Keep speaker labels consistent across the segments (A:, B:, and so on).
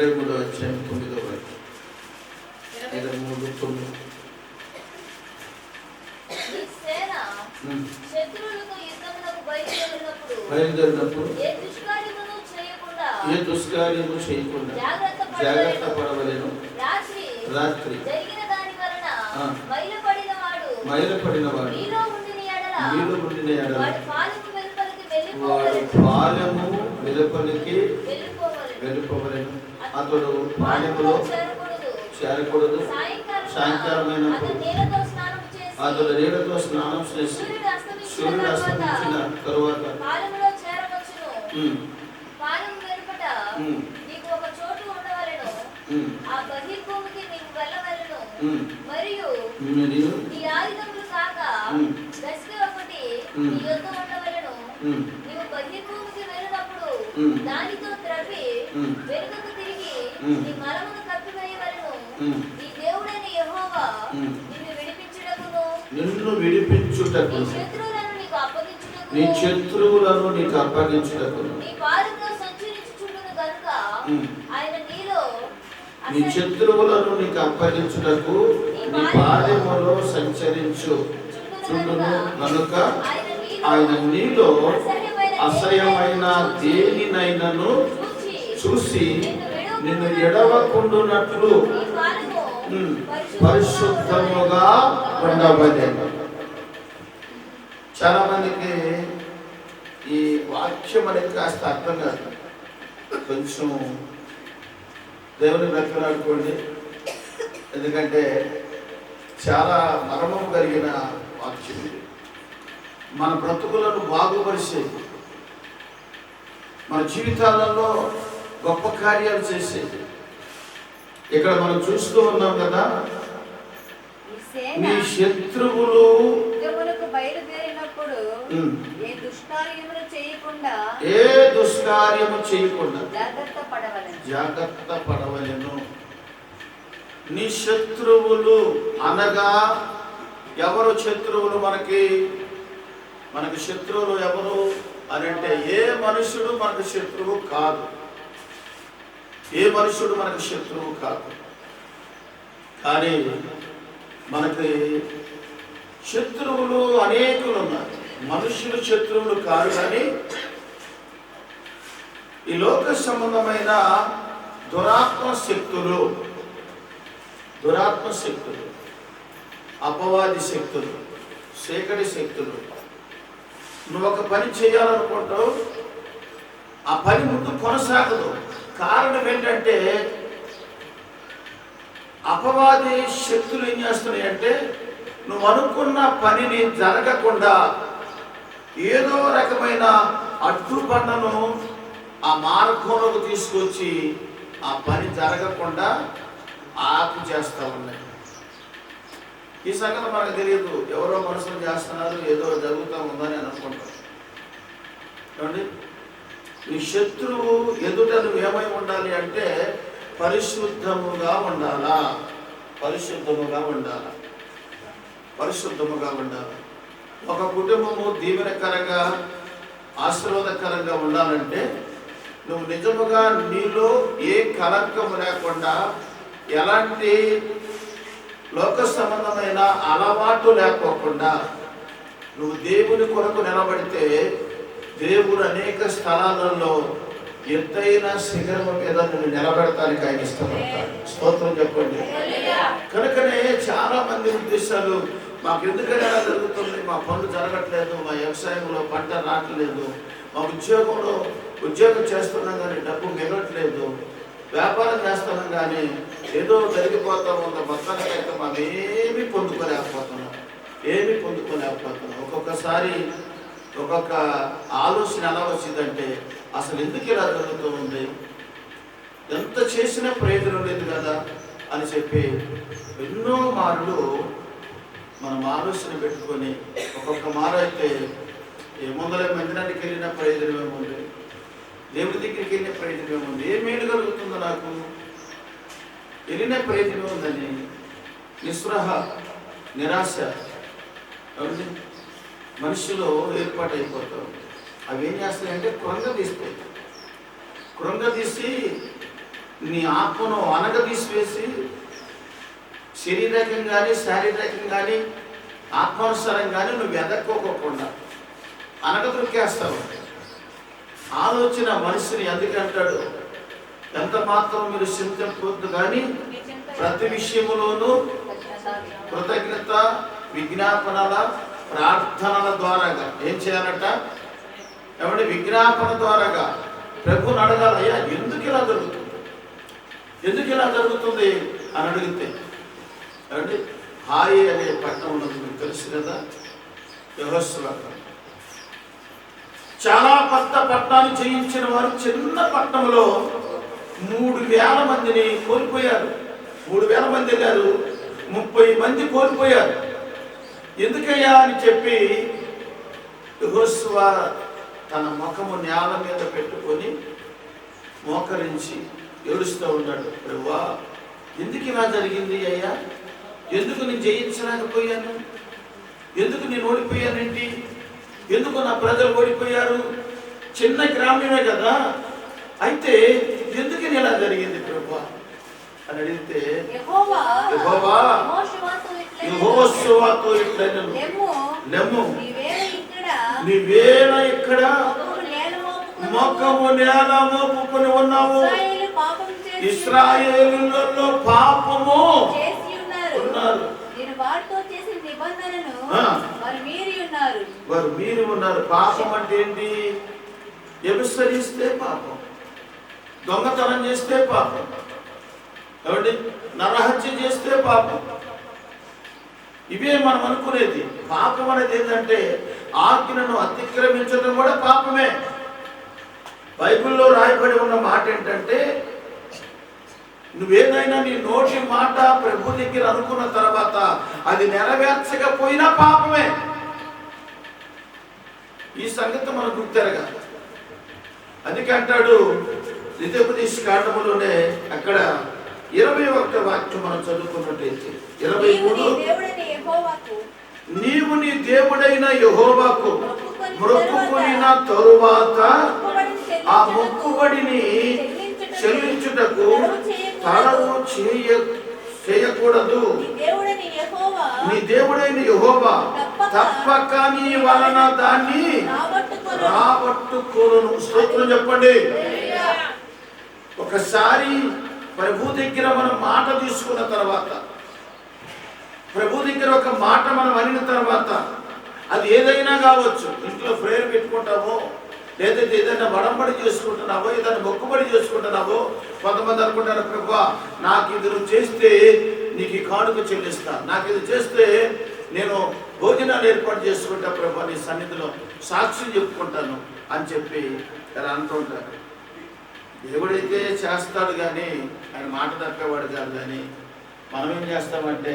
A: 23వ అధ్యాయం 9వ వాక్యం. 23:9. బయలుదేరినప్పుడు ఏ దుష్కార్యము చేయకుండా జాగ్రత్త పడవలెను. రాత్రి మైలపడిన వాడు మీలో ఉండిన ఎడల వాడు పాలెము వెలుపలికి వెళ్ళిపోవలెను. అతడు పాలెములో చేరకూడదు. సాయంకాలమైనప్పుడు అతడు నీళ్ళతో స్నానం చేసి సూర్యుడు అస్తమించిన తరువాత మరియు నీ ఆయుధములు కాక దశకి ఒకటి నీ యొద్ద ఉండవలెను. నీవు బహిర్భూమికి వెళ్ళినప్పుడు దానితో త్రవ్వి వెనుకకు తిరిగి నీ మలమును కప్పివేయవలెను. నీ దేవుడైన యెహోవా నిన్ను విడిపించుటకు నీ శత్రువులను నీకు అప్పగించుటకు నీ పాదములో సంచరించుచుండును గనుక ఆయన నీ శత్రువులను నీకు అప్పగించుటకు నీ పాదములో సంచరించుచుండును గనుక ఆయన నీలో అసహ్యమైన దేనినైనను చూసి నిన్ను ఎడవకుండునట్లు పరిశుద్ధముగా ఉండవలెను. చాలా మందికి ఈ వాక్యం అనేది కాస్త అర్థం కాదు. కొంచెం దేవుని బ్రతిమలాడుకోండి, ఎందుకంటే చాలా మర్మం కలిగిన వాక్యం ఇది. మన బ్రతుకులను బాగుపరిచేది, మన జీవితాలలో గొప్ప కార్యాలు చేసేది. ఇక్కడ మనం చూస్తూ ఉన్నాం కదా, నీ శత్రువులు
B: బయలుదేరినప్పుడు
A: ఏ దుష్కార్యము చేయకుండా
B: జాగ్రత్త
A: పడవలెను. నీ శత్రువులు అనగా ఎవరు శత్రువులు? మనకి శత్రువులు ఎవరు అని అంటే ఏ మనుషుడు మనకు శత్రువు కాదు. ఏ మనుషుడు మనకు శత్రువు కాదు. కానీ మనకి శత్రువులు అనేకులు ఉన్నారు. మనుషులు శత్రువులు కాదు, కానీ ఈ లోక సంబంధమైన దురాత్మ శక్తులు, అపవాది శక్తులు, చీకటి శక్తులు. నువ్వు ఒక పని చేయాలనుకుంటావు, ఆ పని ముందు కొనసాగదు. కారణం ఏంటంటే అపవాది శక్తులు ఏం చేస్తున్నాయంటే నువ్వు అనుకున్న పనిని జరగకుండా ఏదో రకమైన అడ్డుబండను ఆ మార్గంలోకి తీసుకొచ్చి ఆ పని జరగకుండా ఆపు చేస్తూ ఉన్నాయి. ఈ సంగతి మనకు తెలియదు, ఎవరో మనుషులు చేస్తున్నారు, ఏదో జరుగుతూ ఉందని అనుకుంటాం. చూడండి, నీ శత్రువు ఎదుట నువ్వు ఏమై ఉండాలి అంటే పరిశుద్ధముగా ఉండాలా. ఒక కుటుంబము దీవెనకరంగా ఆశీర్వాదకరంగా ఉండాలంటే నువ్వు నిజముగా నీలో ఏ కలంకము లేకుండా, ఎలాంటి లోక సంబంధమైన అలవాటు లేకోకుండా నువ్వు దేవుని కొరకు నిలబడితే దేవుడు అనేక స్థలాలలో ఎత్తైన శిఖరం మీద నిన్ను నిలబెడతానికి ఆయన ఇష్టపడతాడు. స్తోత్రం చెప్పండి. కనుకనే చాలా మంది ఉద్దేశాలు, మాకు ఎందుకని అలా జరుగుతుంది, మా పనులు జరగట్లేదు, మా వ్యవసాయంలో పంట రావట్లేదు, మా ఉద్యోగం చేస్తున్నాం కానీ డబ్బు మిగలట్లేదు, వ్యాపారం చేస్తున్నాం కానీ ఏదో జరిగిపోతాం ఉన్న మొత్తానికైతే మనం ఏమీ పొందుకోలేకపోతున్నాం. ఒక్కొక్కసారి ఒక్కొక్క ఆలోచన ఎలా వచ్చిందంటే అసలు ఎందుకు ఇలా జరుగుతూ ఉంది, ఎంత చేసినా ప్రయోజనం లేదు కదా అని చెప్పి ఎన్నో మార్లు మనం ఆలోచన పెట్టుకొని ఒక్కొక్క మారు అయితే ఏముందలే మందిరానికి వెళ్ళిన ప్రయోజనం ఏముంది, దేవుడి దగ్గరికి వెళ్ళిన ప్రయోజనం ఏముంది, ఏం మేలు కలుగుతుందో నాకు వెళ్ళిన ప్రయోజనం ఉందని నిస్పృహ, నిరాశ మనిషిలో ఏర్పాటైపోతాం. అవి ఏం చేస్తాయంటే కృంగదీస్తాయి. కృంగదీసి నీ ఆత్మను అనగదీసివేసి శరీరకంగాని శారీరకంగాని ఆత్మానుసారంగాని నువ్వు ఎదక్కోకుండా అనగదొక్కేస్తావు. ఆలోచన మనిషిని ఎందుకంటాడు, ఎంత మాత్రం మీరు చింతించవద్దు కానీ ప్రతి విషయములోనూ కృతజ్ఞత విజ్ఞాపనల ప్రార్థనల ద్వారాగా ఏం చేయాలట? ఏమంటే విజ్ఞాపన ద్వారాగా ప్రభుని అడగాలి, అయ్యా ఎందుకు ఇలా జరుగుతుంది, ఎందుకు ఇలా జరుగుతుంది అని అడిగితే ఏమంటే హాయి అనే పట్టణం ఉన్నది మీకు తెలుసు కదా, యెహోషువ. చాలా పెద్ద పట్టణాన్ని జయించిన వారు చిన్న పట్టణంలో 3,000 మందిని కోల్పోయారు. 3,000 మంది కాదు, 30 మంది కోల్పోయారు. ఎందుకయ్యా అని చెప్పి యెహోషువ తన ముఖము నేల మీద పెట్టుకొని మోకరించి ఏడుస్తూ ఉన్నాడు. ప్రభువా, ఎందుకు ఇలా జరిగింది అయ్యా? ఎందుకు నేను జయించలేకపోయాను? ఎందుకు నేను ఓడిపోయానేంటి? ఎందుకు నా ప్రజలు ఓడిపోయారు? చిన్న గ్రామమే కదా, అయితే ఎందుకు ఇలా జరిగింది ప్రభువా అని అడిగితే యెహోవా యెహోషువతో ఇట్లనెను, లెమ్ము నీవేళ ఇక్కడ ముఖము నేల మోపుకొని ఉన్నావు. ఇశ్రాయేలులో పాపము ఉన్నారు, వారు మీరి ఉన్నారు. పాపం అంటే ఏంటి? వ్యభిచరిస్తే పాపం, దొంగతనం చేస్తే పాపం, కాబట్టి నరహత్య చేస్తే పాపం. ఇవే మనం అనుకునేది. పాపం అనేది ఏంటంటే ఆజ్ఞను అతిక్రమించడం కూడా పాపమే. బైబిల్లో రాయబడి ఉన్న మాట ఏంటంటే, నువ్వేదైనా నీ నోటి మాట ప్రభు దగ్గర అనుకున్న తర్వాత అది నెరవేర్చకపోయినా పాపమే. ఈ సంగతి మనం గుర్తెరగాలి. అందుకే అంటాడు ద్వితీయోపదేశ కాండములోనే అక్కడ 21వ వాక్యం మనం చదువుకున్నట్టయితే 23, నీవు నీ దేవుడైన యెహోవాకు మొక్కుకొనిన తరువాత ఆ మొక్కుబడిని చెల్లించుటకు తడవు చేయకూడదు. నీ దేవుడైన యెహోవా తప్పక నీ వలన దాన్ని రాబట్టుకోను. స్తోత్రం చెప్పండి. ఒకసారి ప్రభు దగ్గర మనం మాట తీసుకున్న తర్వాత, ప్రభు దగ్గర ఒక మాట మనం అనిన తర్వాత, అది ఏదైనా కావచ్చు. ఇంట్లో ప్రేయర్ పెట్టుకుంటామో, లేదంటే ఏదైనా వడంబడి చేసుకుంటున్నావో, ఏదైనా మొక్కుబడి చేసుకుంటున్నావో. కొంతమంది అనుకుంటారు, ప్రభువా నాకు ఇది నువ్వు చేస్తే నీకు ఈ కానుక చెల్లిస్తాను, నాకు ఇది చేస్తే నేను భోజనాలు ఏర్పాటు చేసుకుంటా ప్రభువా, నీ సన్నిధిలో సాక్ష్యం చెప్పుకుంటాను అని చెప్పి ఇలా అంటుంటారు. దేవుడైతే చేస్తాడు కానీ ఆయన మాట తప్పేవాడు కాదు. కానీ మనం ఏం చేస్తామంటే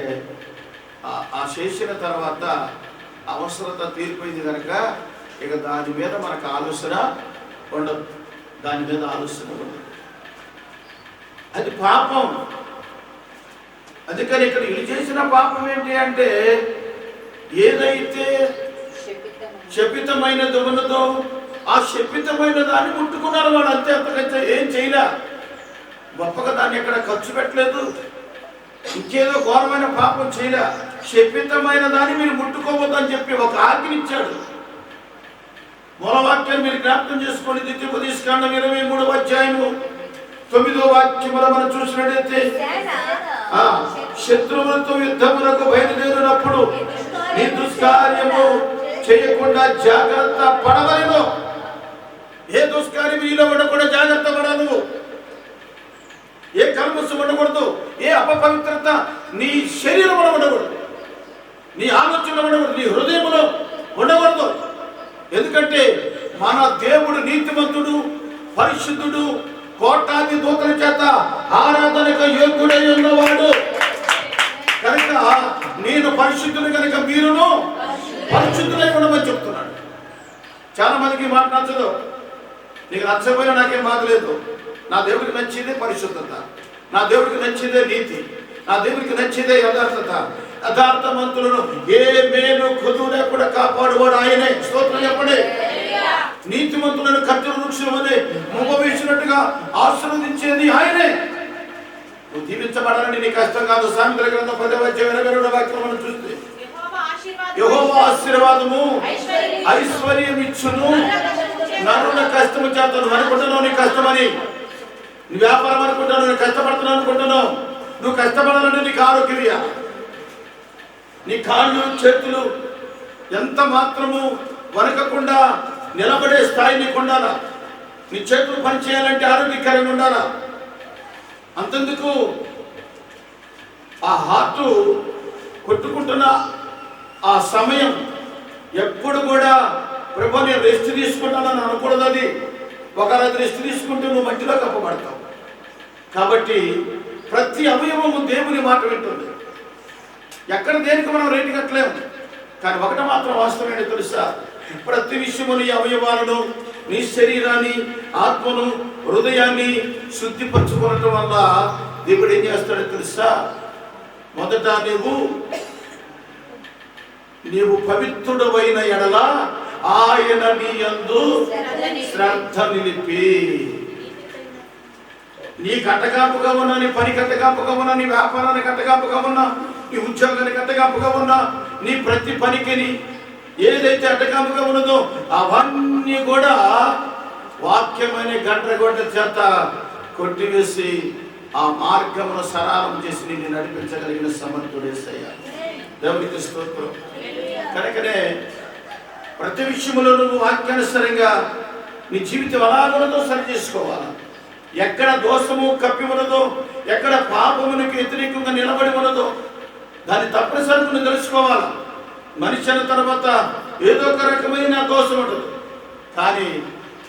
A: ఆ చేసిన తర్వాత అవసరత తీరిపోయింది కనుక ఇక దాని మీద మనకు ఆలోచన ఉండదు, దాని మీద ఆలోచన ఉండదు. అది పాపం. అందుకని ఇక్కడ ఇది చేసిన పాపం ఏంటి అంటే, ఏదైతే శపితమైనది ఉన్నదో ఆ శపితమైన దాన్ని ముట్టుకున్నారు వాడు. అంతే, అంతకంటే ఏం చేయలే. గొప్పగా దాన్ని ఎక్కడ ఖర్చు పెట్టలేదు, ఇంకేదో ఘోరమైన పాపం చేయలే. శపితమైన దాన్ని మీరు ముట్టుకోవద్దని చెప్పి ఒక ఆజ్ఞనిచ్చాడు. మూలవాక్యాన్ని మీరు జ్ఞాపకం చేసుకోండి. ద్వితీయోపదేశ కాండం 23వ అధ్యాయము 9వ వాక్యములో మనం చూసినట్లయితే, శత్రువులతో యుద్ధములకు బయలుదేరినప్పుడు నీ దుష్కార్యము చేయకుండా జాగ్రత్త పడవలను. ఏ దుష్కార్యం నీలో ఉండకుండా జాగ్రత్త పడాలి నువ్వు. ఏ కల్మషం ఉండకూడదు, ఏ అపవిత్రత నీ శరీరంలో ఉండకూడదు, నీ ఆలోచనలో ఉండకూడదు, నీ హృదయంలో ఉండకూడదు. ఎందుకంటే మన దేవుడు నీతిమంతుడు, పరిశుద్ధుడు, కోటాది దూతల చేత ఆరాధనకు యోగ్యుడై ఉన్నవాడు కనుక నేను పరిశుద్ధుడు కనుక మీరును పరిశుద్ధులై ఉండమని చెప్తున్నాడు. చాలా మందికి మాట నచ్చదు. నీకు నచ్చకపోయినా నాకేం బాధ లేదు. నా దేవుడికి నచ్చేదే పరిశుద్ధత, నా దేవుడికి నచ్చేదే నీతి, నా దేవుడికి నచ్చేదే యథార్థత. యథార్థవంతులను ఏ మేలు కొదువు లేకుండా కాపాడువాడు ఆయనే. స్తోత్రం చెప్పండి. నీతిమంతులను కట్టెల వృక్షం అనే మొగ వేసినట్టుగా ఆశీర్వదించేది ఆయనే. దీవించబడాలని నీ కష్టం కాదు. సామెతల గ్రంథం 10వ వాక్యం మనం చూస్తే యెహోవా ఆశీర్వాదము ఐశ్వర్యం ఇచ్చును నరుల కష్టము చేత. అనుకుంటున్నావు నీ కష్టమని, నీ వ్యాపారం అనుకుంటున్నావు, నువ్వు కష్టపడుతున్నావు అనుకుంటున్నావు. నువ్వు కష్టపడాలంటే నీకు ఆరోగ్యం, నీ కాళ్ళు చేతులు ఎంత మాత్రము వనకకుండా నిలబడే స్థాయి నీకు ఉండాలా. నీ చేతులు పని చేయాలంటే ఆరోగ్యకరంగా ఉండాలా. అంతెందుకు ఆ హార్ట్ కొట్టుకుంటున్న ఆ సమయం ఎప్పుడు కూడా ప్రభు నేను రెస్ట్ తీసుకుంటానని అనకూడదు. అది ఒకరోజు రెస్ట్ తీసుకుంటే నువ్వు మట్టిలో కప్పబడతావు. కాబట్టి ప్రతి అవయవము దేవుని మాట వింటుంది. ఎక్కడ దేనికి మనం రేటు కట్టలేము. కానీ ఒకటి మాత్రం వాస్తవమైన తెలుసా, ప్రతి విషయము నీ అవయవాలను, నీ శరీరాన్ని, ఆత్మను, హృదయాన్ని శుద్ధిపరచుకోవటం వల్ల దేవుడు ఏం చేస్తాడో తెలుసా, మొదట నీవు పవిత్రుడవైన ఎడల ఆయన నీ యందు శ్రద్ధ నిలిపి, నీ కట్టగాపుగా ఉన్నా, నీ పని కట్టగాపుగా ఉన్నా, నీ వ్యాపారాన్ని కట్టగాపుగా ఉన్నా, నీ ఉద్యోగానికి అడ్డగాపుగా ఉన్నా, నీ ప్రతి పనికిని ఏదైతే అడ్డగాపుగా ఉన్నదో అవన్నీ కూడా వాక్యమైన గండ్రగొడ్డ చేత కొట్టివేసి ఆ మార్గమును సరళం చేసి నిన్ను నడిపించగలిగిన సమర్థుడేసయ్యా. దేవునికి స్తోత్రం. కనుకనే ప్రతి విషయంలో నువ్వు వాక్యానుసరంగా నీ జీవితం అలాగున్నదో సరి చేసుకోవాలి. ఎక్కడ దోషము కప్పి ఉన్నదో, ఎక్కడ పాపమునికి వ్యతిరేకంగా నిలబడి ఉన్నదో దాన్ని తప్పనిసరిగా నువ్వు తెలుసుకోవాలి. మనిషి అన్న తర్వాత ఏదో ఒక రకమైన దోషం ఉంటుంది. కానీ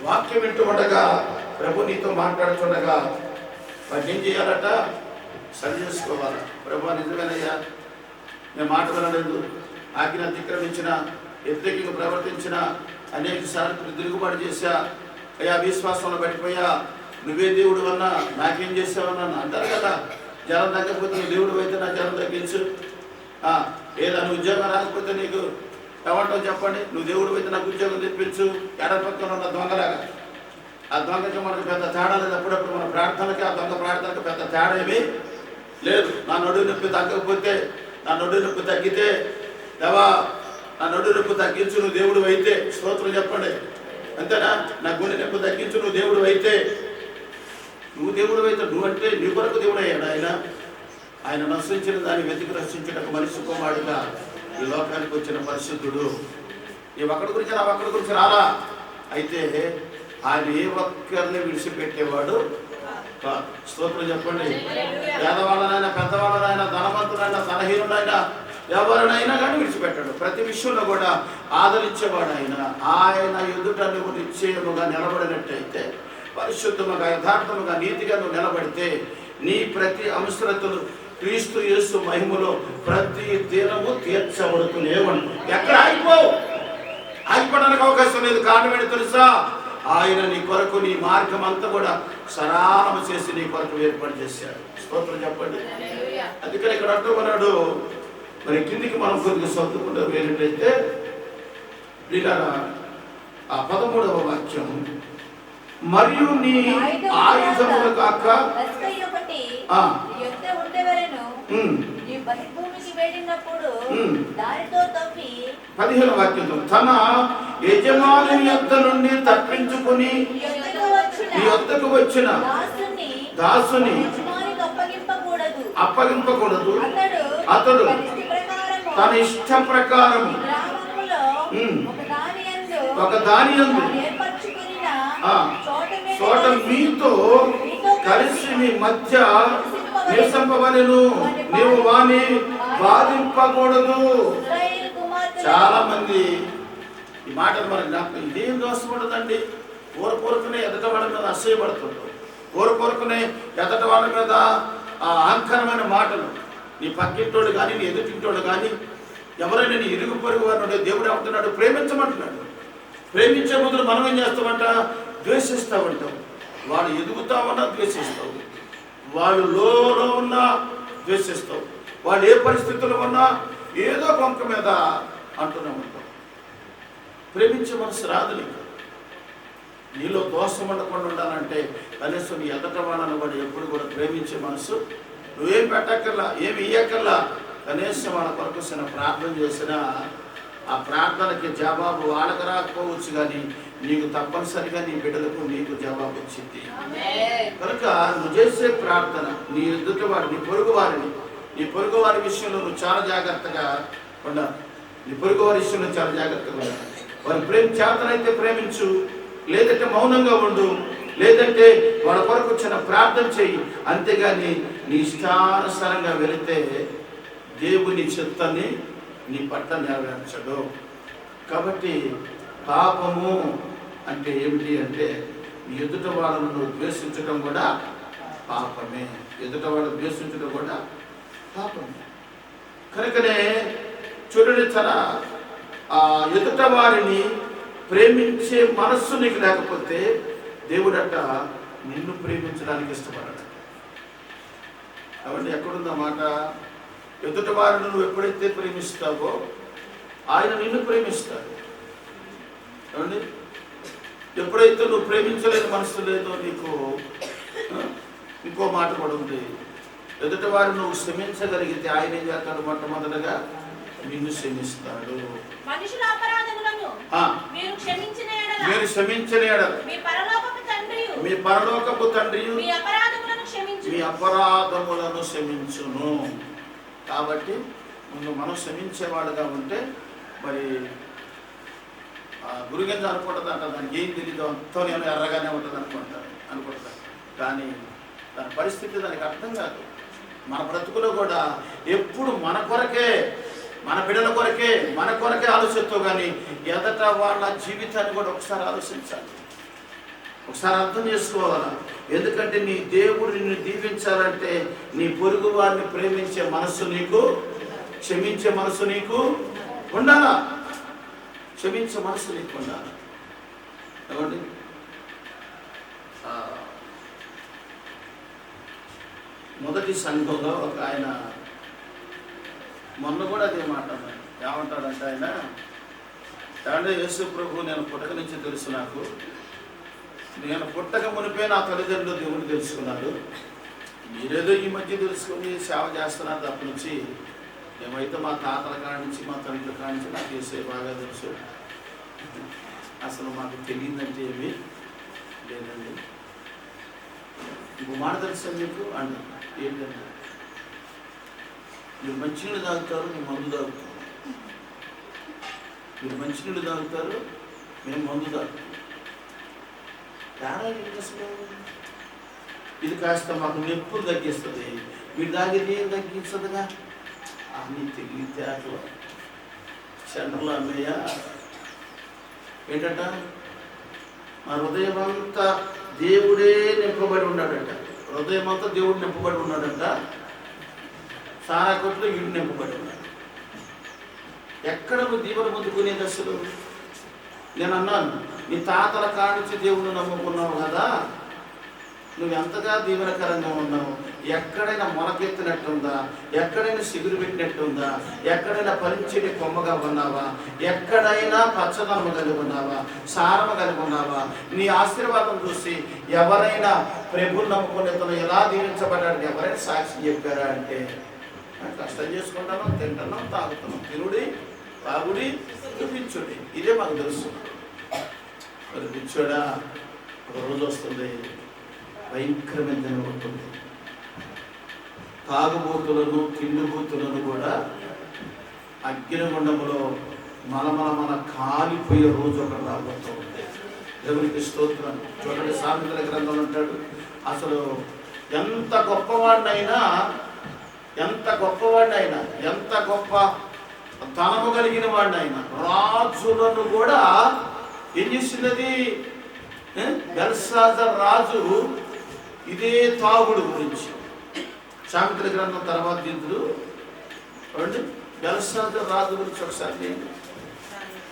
A: వాక్యం వింటూ ఉండగా, ప్రభు నీతో మాట్లాడుతుండగా వాటిని ఏం చేయాలట, సరి చేసుకోవాలి. ప్రభు నిజమేనయ్యా, నేను మాట వినలేదు, ఆజ్ఞ అతిక్రమించిన, వ్యతిరేకంగా ప్రవర్తించిన, అనేక సార్లు తిరుగుబాటు చేశా, అయ్యా విశ్వాసంలో పడిపోయా, నువ్వే దేవుడు అన్నా నాకేం చేసావన్నా అంటారు కదా. జనం తగ్గకపోతే నువ్వు దేవుడు అయితే నా జనం తగ్గించు, ఏదా నువ్వు ఉద్యోగం రాకపోతే నీకు ఏమంటావు చెప్పండి, నువ్వు దేవుడు అయితే నాకు ఉద్యోగం తెప్పించు. ఎడపక్కన ఉన్న దొంగలాగా, ఆ దొంగకి మనకు పెద్ద తేడా లేదు. అప్పుడప్పుడు మన ప్రార్థనకి ఆ దొంగ ప్రార్థనకి పెద్ద తేడా ఏమీ లేదు. నా నడువు నొప్పి తగ్గకపోతే, నా నడువు నొప్పి తగ్గితే, దేవా నా నడువు నొప్పి తగ్గించు నువ్వు దేవుడు అయితే, స్తోత్రం చెప్పండి. అంతేనా? నా గుండె నొప్పి తగ్గించు నువ్వు దేవుడు అయితే. నువ్వు దేవుడు అయితే, నువ్వంటే నీ కొరకు దేవుడు అయ్యాడు. ఆయన నశించిన దాన్ని వెతికి రక్షించటకు మనిషి కుమారుడుగా ఈ లోకానికి వచ్చిన పరిశుద్ధుడు. ఈ ఒక్కడి గురించి నా ఒక్కడి గురించి రాలా. అయితే ఆయన ఏ ఒక్కరిని విడిచిపెట్టేవాడు కాదు. స్తోత్రం చెప్పండి. పేదవాళ్ళనైనా, పెద్దవాళ్ళనైనా, ధనవంతులైనా, ధనహీనుడైనా, ఎవరినైనా కానీ విడిచిపెట్టాడు. ప్రతి విషయంలో కూడా ఆదరించేవాడు ఆయన. ఆయన ఎదుట నువ్వు నిశ్చయముగా నిలబడినట్టయితే, పరిశుద్ధముగా, యథార్థముగా, నీతిగా నువ్వు నిలబడితే, నీ ప్రతి అవసరతలు క్రీస్తు యేసు మహిమలో ప్రతి దినము తీర్చబడుతూనే ఉంటుంది. ఎక్కడ ఆగిపోవడానికి అవకాశం లేదు. కారణం ఏంటి తెలుసా, ఆయన నీ కొరకు నీ మార్గం అంతా కూడా సరళం చేసి నీ కొరకు ఏర్పాటు చేశాడు. స్తోత్రం చెప్పండి. అందుకని ఇక్కడ అంటున్నాడు, మరి కిందికి మనం కొద్దిగా సర్దుకుంటూ వెళ్ళినట్లయితే ఇలా ఆ 13వ వాక్యం, మరియు నీ ఆయుధములు కాక 15వ వాక్యంతో తన యజమాని యొద్ద నుండి తప్పించుకుని నీ యొద్దకు వచ్చిన దాసుని అప్పగింపకూడదు. అతడు తన ఇష్ట ప్రకారం ఒక దాని యందు చోట మీతో కలిసి మీ మధ్య నివసింపవలెను, నీవు వాని బాధింపకూడదు. చాలా మంది ఈ మాటలు మనకి జ్ఞాపకం. ఇదేం దోషం ఉండదండి. పూర్వకనే ఎదట వాళ్ళ మీద అసహ్యపడుతుంటారు. పూర్వకనే ఎదట వాళ్ళ మీద అహంకరమైన మాటలు. నీ పక్కింటోడు కానీ, నీ ఎదుటింటోడు కానీ, ఎవరైనా నీ ఇరుగు పొరుగు వాడు దేవుడు ఏమంటున్నాడు, ప్రేమించమంటున్నాడు. ప్రేమించే ముందు మనం ఏం చేస్తామంట, ద్వేషిస్తూ ఉంటాం. వాళ్ళు ఎదుగుతామన్నా ద్వేషిస్తావు, వాళ్ళు లోలో ఉన్నా ద్వేషిస్తావు, వాళ్ళు ఏ పరిస్థితుల్లో ఉన్నా ఏదో కొంక మీద అంటూనే ఉంటాం. ప్రేమించే మనసు రాదు నీకు. నీలో దోషం ఉండకుండా ఉండాలంటే కనీసం నీ ఎదట వాళ్ళని వాడు ఎప్పుడు కూడా ప్రేమించే మనసు నువ్వేం పెట్టక్కర్లా, ఏమి ఇయ్యక్కర్లా. కనీసం వాళ్ళ కొరకు చిన్న ప్రార్థన చేసినా ఆ ప్రార్థనకి జవాబు వాళ్ళకి రాకపోవచ్చు, కానీ నీకు తప్పనిసరిగా నీ బిడ్డలకు నీకు జవాబు వచ్చింది. కనుక నువ్వు చేసే ప్రార్థన నీ ఎదుటి వారిని, నీ పొరుగు వారి విషయంలో నువ్వు చాలా జాగ్రత్తగా ఉండాలి. నీ పొరుగు వారి విషయంలో చాలా జాగ్రత్తగా ఉండాలి. వారి చేతనైతే ప్రేమించు, లేదంటే మౌనంగా ఉండు, లేదంటే వాళ్ళ కొరకు చిన్న ప్రార్థన చెయ్యి. అంతేగాని నీ ఇష్టానుసారంగా వెళితే దేవుని చిత్తాన్ని నీ పట్ల నెరవేర్చడు. కాబట్టి పాపము అంటే ఏమిటి అంటే ఎదుట వాళ్ళను ద్వేషించడం కూడా పాపమే. ఎదుట వాళ్ళను ద్వేషించడం కూడా పాపమే. కనుకనే చూడండి, తన ఎదుట వారిని ప్రేమించే మనస్సు నీకు లేకపోతే దేవుడట నిన్ను ప్రేమించడానికి ఇష్టపడడు. కాబట్టి ఎక్కడుందా మాట? ఎదుట వారిని నువ్వు ఎప్పుడైతే ప్రేమిస్తావో ఆయన నిన్ను ప్రేమిస్తాడు. ఏమండి, ఎప్పుడైతే నువ్వు ప్రేమించలేని మనసు లేదో నీకు ఇంకో మాట కూడా ఉంది. ఎదుట వారిని నువ్వు క్షమించగలిగితే ఆయన ఏం చేస్తాడు? మొట్టమొదటిగా నిన్ను క్షమిస్తాడు.
B: మనుషుల అపరాధములను మీరు క్షమించిన
A: ఎడల మీ పరలోకపు తండ్రి మీ అపరాధములను క్షమించును. కాబట్టి ముందు మనం క్షమించేవాడుగా ఉంటే మరి గురుగంజ అనుకుంటుంది అంట, దానికి ఏం తెలియదు, అంతా నేను ఎర్రగానే ఉంటుంది అనుకుంటాను. కానీ దాని పరిస్థితి దానికి అర్థం కాదు. మన బ్రతుకులో కూడా ఎప్పుడు మన కొరకే, మన బిడ్డల కొరకే, మన కొరకే ఆలోచిస్తావు, కానీ ఎదట వాళ్ళ జీవితాన్ని కూడా ఒకసారి ఆలోచించాలి, ఒకసారి అర్థం చేసుకోవాలా. ఎందుకంటే నీ దేవుడు నిన్ను దీవించాలంటే నీ పొరుగు వారిని ప్రేమించే మనస్సు నీకు, క్షమించే మనస్సు నీకు ఉండాలా. క్షమించే మనస్సు నీకు ఉండాలి. ఏమండి, మొదటి సంఘంలో ఒక ఆయన మొన్న కూడా అదే మాట అన్నాడు. ఏమంటాడంటే ఆయన, ఏమంటే యేసు ప్రభు నేను పుట్టక నుంచి తెలుసు, నేను పుట్టక మునిపే నా తల్లిదండ్రులు దేవుని తెలుసుకున్నాడు. మీరేదో ఈ మధ్య తెలుసుకొని సేవ చేస్తున్నారు తప్ప నుంచి మేమైతే మా తాతల కాడి నుంచి, మా తండ్రుల కాడి నుంచి నాకు చేసే బాగా తెలుసు. అసలు మాకు తెలియదంటే ఏమీ లేదండి. ఇంకో మాట తెలుసా మీకు అండి? ఏంటంటే మీరు మంచినీళ్ళు తాగుతారు, మేము మందు తాగుతాం. మీరు మంచినీళ్ళు తాగుతారు, మేము మందు తాగుతాం. తేడా ఏంటి అసలు? ఇది కాస్త మాకు నొప్పులు తగ్గిస్తుంది, మీరు తాగేది ఏం తగ్గించదుగా. అన్నీ తెలిగితే అట్లా సెంటర్లో అమ్మయ్య ఏంటంట, మా హృదయం అంతా దేవుడే నింపబడి ఉన్నాడంట. హృదయం అంతా దేవుడు నింపబడి ఉన్నాడంట. సారా కొట్లో ఇల్లు నింపబడి ఉన్నాడు. ఎక్కడ నువ్వు దీవెన పొందుకునేది అసలు? నేను అన్నాను, నీ తాతల కానించి దేవుణ్ణి నమ్ముకున్నావు కదా, నువ్వు ఎంతగా దీవెనకరంగా ఉన్నావు. ఎక్కడైనా మొలకెత్తినట్టుందా? ఎక్కడైనా సిగురు పెట్టినట్టుందా? ఎక్కడైనా పరిచెడి కొమ్మగా ఉన్నావా? ఎక్కడైనా పచ్చదనము కలిగి ఉన్నావా? సారము కలిగి ఉన్నావా? నీ ఆశీర్వాదం చూసి ఎవరైనా ప్రభువుని నమ్ముకునే తను ఎలా దీవించబడ్డాడు ఎవరైనా సాక్షి చెప్పారా అంటే, కష్టం చేసుకుంటాను, తింటున్నాం, తాగుతున్నాం, తినుడి, తాగుడి, పిచ్చుడి, ఇదే మాకు తెలుసు. మరి పిచ్చోడా ఒక రోజు వస్తుంది, భయంకరమైన దినం ఉంటుంది. తాగుబోతులను, తిండిబోతులను కూడా అగ్నిగుండములో మన కాలిపోయే రోజు ఒకటి రాబోతూ ఉంది. దేవునికి స్తోత్రం. చూడండి, సామెతల గ్రంథంలో ఉంటాడు, అసలు ఎంత గొప్పవాడినైనా, ఎంత గొప్ప ధనము కలిగిన వాడినైనా, రాజులను కూడా ఏం చేసినది? బెల్షాజర్ రాజు ఇదే తాగుడు గురించి సామెతల గ్రంథం తర్వాత దిద్దులు బెల్షాజర్ రాజు గురించి ఒకసారి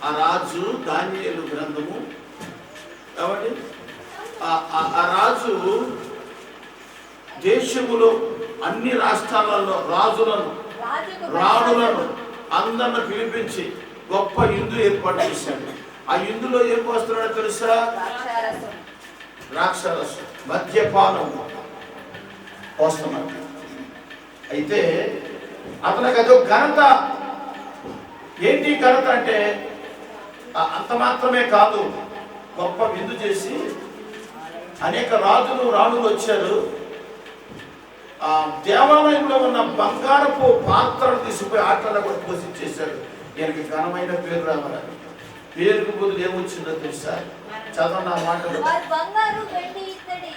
A: ఆ రాజు దానియేలు గ్రంథము కాబట్టి ఆ రాజు దేశములో అన్ని రాష్ట్రాలలో రాజులను, రాణులను అందరిని పిలిపించి గొప్ప ఇందు ఏర్పాటు చేశాడు. ఆ ఇందులో ఏం పోస్తున్నాడో తెలుసా? ద్రాక్షరసం, మద్యపానం పోస్తున్నాడు. అయితే అతనికి అదో ఘనత. ఏంటి ఘనత అంటే అంత మాత్రమే కాదు, గొప్ప విందు చేసి అనేక రాజులు రాణులు వచ్చారు. ఆ దేవాలయంలో ఉన్న బంగారపు పాత్రలు తీసుకుపోయి ఆటల్లో కూడా పోషించేశాడు. ఈయనకి ఘనమైన పేరు రావాలి. పేరుకు బదులు ఏమొచ్చిందో తెలుసా? చదవండి ఆ మాటలు.
C: బంగారు, వెండి, ఇత్తడి,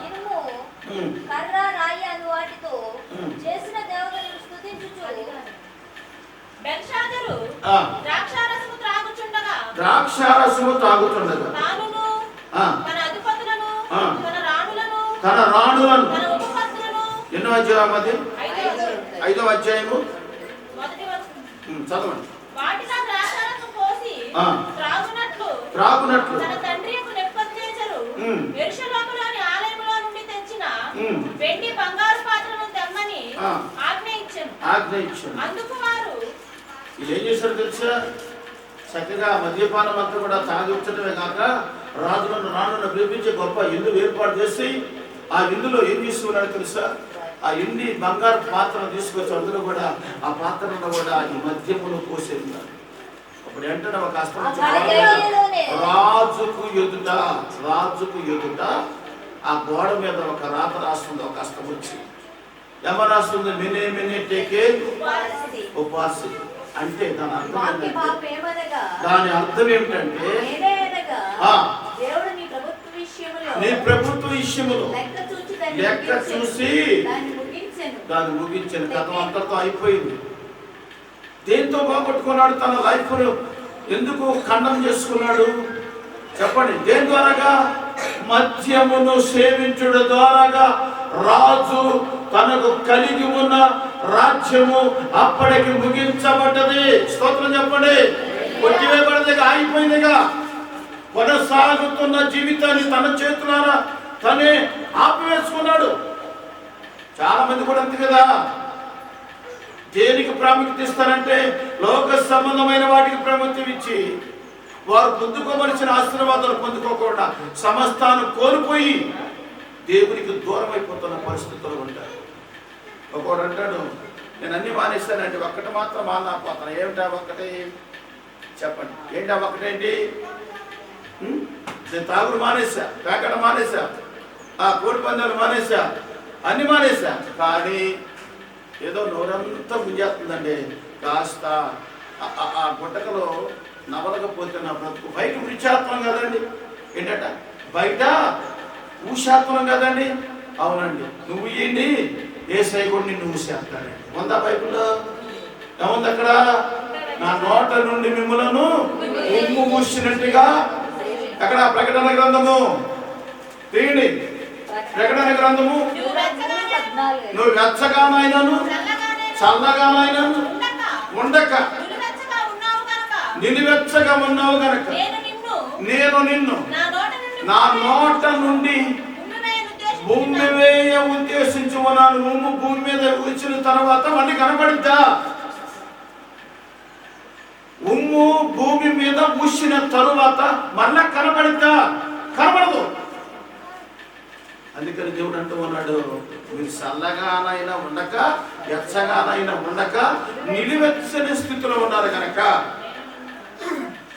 C: ఇనుము, కర్ర, రాయి అను వాటితో చేసిన దేవతలను స్తుతించుచు
B: బెల్షాజరు ద్రాక్షారసము త్రాగుచుండగా తానును తన అధిపతులను తన రాణులను తన ఉపపత్నులను.
A: ఎన్నో అధ్యాయం అది? 5వ అధ్యాయము
B: మొదటి వచనం
A: చదవండి.
B: వాటిలో ద్రాక్షారసం పోసి
A: త్రాగునట్లు
B: తన తండ్రి యొక్క నెప్పొచ్చేసరు యెరూషలేములోని ఆలయములో నుండి తెచ్చిన వెండి బంగారు పాత్రలను తెమ్మని ఆజ్ఞ ఇచ్చాను. అందుకు వారు
A: వీళ్ళు ఏం చేశారు తెలుసా? చక్కగా మద్యపానం అంతా కూడా తాగించడమే కాక రాజులను రాణులను పిలిపించి గొప్ప ఇల్లు ఏర్పాటు చేసి ఆ ఇల్లులో ఏం చేస్తున్నారో తెలుసా? ఆ ఇండి బంగారు పాత్రను తీసుకొచ్చి అందులో కూడా ఆ పాత్రను కూడా ఈ మద్యమును పోసేది. అప్పుడు వెంటనే ఒక రాజుకు ఎదుట ఆ గోడ మీద ఒక రాత రాస్తుంది. ఒక హస్తం వచ్చి ఏమ రాస్తుంది? మినే మినే టేకే ఉపాసి. అంటే దాని అర్థం ఏమిటంటే నీ ప్రభుత్వ విషయములో లెక్క చూసి దాన్ని ముగించాను. గతం అంతటితో అయిపోయింది. దేంతో పోగొట్టుకున్నాడు? తన లైఫ్ను ఎందుకు ఖండం చేసుకున్నాడు చెప్పండి? దేని ద్వారాగా? మద్యమును సేవించుడు ద్వారాగా రాజు తనకు కలిగి ఉన్న రాజ్యము అప్పటికి ముగించబడ్డది. స్తోత్రం చెప్పండి. కొట్టివేయబడదిగా, ఆగిపోయిందిగా. కొనసాగుతున్న జీవితాన్ని తన చేతులారా తనే ఆపివేసుకున్నాడు. చాలా మంది కూడా అంతే కదా. దేనికి ప్రాముఖ్యత ఇస్తారంటే లోక సంబంధమైన వాటికి ప్రాముఖ్యత ఇచ్చి వారు పొందుకోవలసిన ఆశీర్వాదాలు పొందుకోకుండా సమస్తాన్ని కోల్పోయి దేవునికి దూరం అయిపోతున్న పరిస్థితులు ఉంటారు. ఒకడు అంటాడు, నేను అన్ని మానేస్తానండి, ఒక్కటి మాత్రం మానకపోతాను. ఏమిటా ఒక్కటి చెప్పండి? ఏంటా ఒక్కటేంటి? నేను తాగుడు మానేసా, పేకట మానేసా, ఆ కోడి పందాలు మానేసా, అన్ని మానేసా. కానీ ఏదో నోరంతా ముంజేస్తుందండి. కాస్త ఆ గుట్టకలో నవలకపోతే నా బ్రతుకు. బయట వృక్షాత్వం కదండి. ఏంటట? బయట ఊశాత్వం కదండి. అవునండి. నువ్వు ఏంటి? ఏ సైకుడిని నువ్వు చేస్తాడండి. ఉందా బైబిల్లో? ఏముంది అక్కడ? నా నోట నుండి మిమ్మలను ఉమ్ము మూసినట్టుగా. ఎక్కడ? ప్రకటన గ్రంథము తీయండి. ప్రకటన గ్రంథము. నువ్వు వెచ్చగానైనాను చల్లగానైనాను ఉండక నిలువెచ్చగా ఉన్నావు గనక నేను నిన్ను నా నోట నుండి భూమి వేయ ఉద్దేశించి ఉన్నాను. నువ్వు భూమి మీద వచ్చిన తర్వాత మళ్ళీ కనబడిద్దా? ఉమ్ము భూమి మీద ఊసిన తరువాత మళ్ళా కనబడిద్దా? కనబడదు. అందుకని దేవుడు అంటూ ఉన్నాడు, మీరు చల్లగానైనా ఉండక ఎచ్చగానైనా ఉండక నిలువెచ్చని స్థితిలో ఉన్నారు కనుక,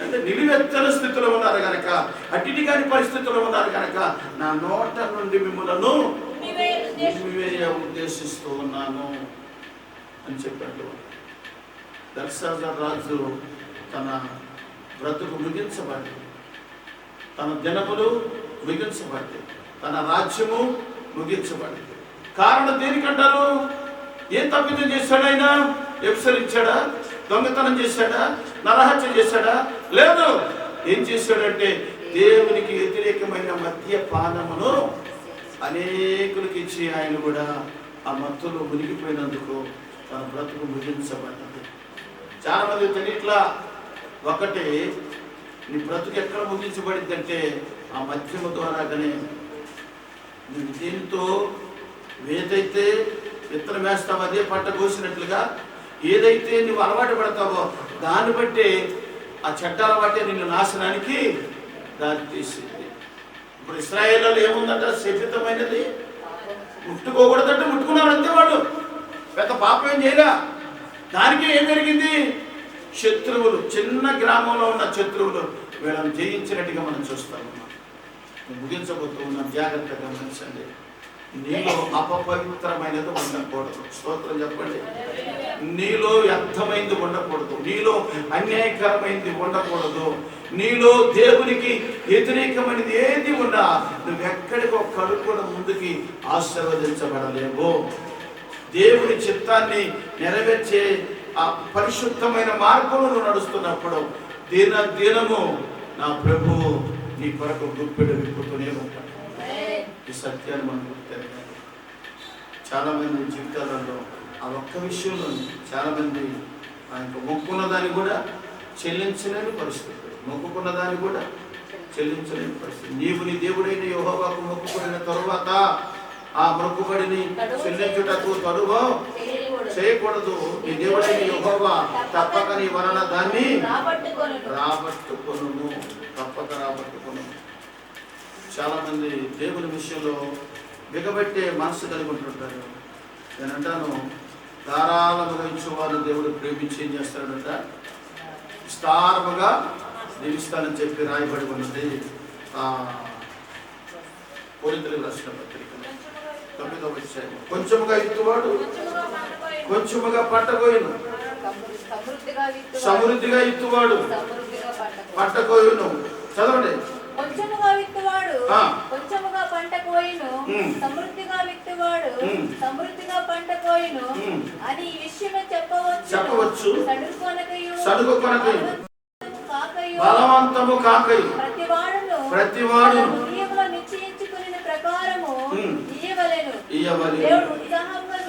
A: అంటే నిలువెచ్చని స్థితిలో ఉన్నారు కనుక, అట్టి కాని పరిస్థితుల్లో ఉన్నారు కనుక నా నోట నుండి మిమ్మలను ఉద్దేశిస్తూ ఉన్నాను అని చెప్పాడు. బెల్షాజర్ రాజు తన బ్రతుకు ముగించబడి, తన దినములు ముగించబడి, తన రాజ్యము ముగించబడి. కారణం దేనికంటారు? ఏం తప్పిదం చేశాడు ఆయన? వ్యభిచరించాడా? దొంగతనం చేశాడా? నరహత్య చేశాడా? లేదు. ఏం చేశాడంటే దేవునికి వ్యతిరేకమైన మద్యపానమును అనేకులకి ఇచ్చి ఆయన కూడా ఆ మత్తులో మునిగిపోయినందుకు తన బ్రతుకు ముగించబడ్డది. చాలా మంది తెలియట్లా. ఒకటి, నీ బ్రతుకు ఎక్కడ ముగించబడింది అంటే ఆ మద్యము ద్వారాగానే. నువ్వు దీంతో ఏదైతే విత్తనం వేస్తావో అదే పంట కోసినట్లుగా ఏదైతే నువ్వు అలవాటు పడతావో దాన్ని బట్టి ఆ చెడ్డ అలవాటే నిన్ను నాశనానికి దారి తీసింది. ఇప్పుడు ఇశ్రాయేలులో ఏముందంట? శపితమైనది. ముట్టుకోకూడదంటే ముట్టుకున్నారు అంతే. వాడు పెద్ద పాపం ఏం చేయరా. దానికి ఏం జరిగింది? శత్రువులు, చిన్న గ్రామంలో ఉన్న శత్రువులు వీళ్ళని జయించినట్టుగా మనం చూస్తాము. ముగించబోతూ ఉన్నాం, జాగ్రత్తగా గమనించండి. నీలో అపవిత్రమైనది ఉండకూడదు. స్తోత్రం చెప్పండి. నీలో వ్యర్థమైంది ఉండకూడదు, నీలో అన్యాయకరమైనది ఉండకూడదు, నీలో దేవునికి వ్యతిరేకమైనది ఏది ఉన్నా నువ్వెక్కడికి ఒక అడుగు కూడా ముందుకి ఆశీర్వదించబడలేవు. దేవుని చిత్తాన్ని నెరవేర్చే ఆ పరిశుద్ధమైన మార్గంలో నడుస్తున్నప్పుడు దినము నా ప్రభువు నీ కొరకు గుప్పెడు విప్పుతూనే ఉంటాడు. ఈ సత్యాన్ని మనం గుర్తెరగాలి. చాలా మంది జీవితాలలో ఆ ఒక్క విషయంలో చాలా మంది ఆయనకు మొక్కున్న దాన్ని కూడా చెల్లించలేని పరిస్థితి, మొక్కుకున్న దాన్ని కూడా చెల్లించలేని పరిస్థితి. నీవు నీ దేవుడైన యెహోవాకు మొక్కుబడిన తరువాత ఆ మొక్కుబడిని చెల్లించుటకు తరువు చేయకూడదు. నీ దేవుడైన యెహోవా తప్పక నీ వలన దాన్ని రాబట్టుకొనును, తప్పక రాబట్టుకొను. చాలా మంది దేవుని విషయంలో బిగబెట్టే మనసు కలిగి ఉంటుంటారు. నేను అంటాను, ధారాళముగా ఇచ్చేవారు దేవుడు ప్రేమించి ఏం చేస్తాడంట, విస్తారముగా దీవిస్తానని చెప్పి రాయబడి ఉన్నది కొరింథీయులకు రాసిన పత్రిక 9వ అధ్యాయం. కొంచెముగా ఇత్తువాడు కొంచెముగా పంటకోయును, సమృద్ధిగా ఇత్తువాడు పంటకోయును. చదవండి.
C: కొంచెముగా విత్తువాడు కొంచెముగా పంట కోయును, సమృద్ధిగా విత్తువాడు సమృద్ధిగా పంట కోయును అని ఈ విషయమే చెప్పవచ్చు.
A: సడుకొనకయు బలవంతము కాకయు ప్రతివాడును
C: నిశ్చయించుకున్న ప్రకారము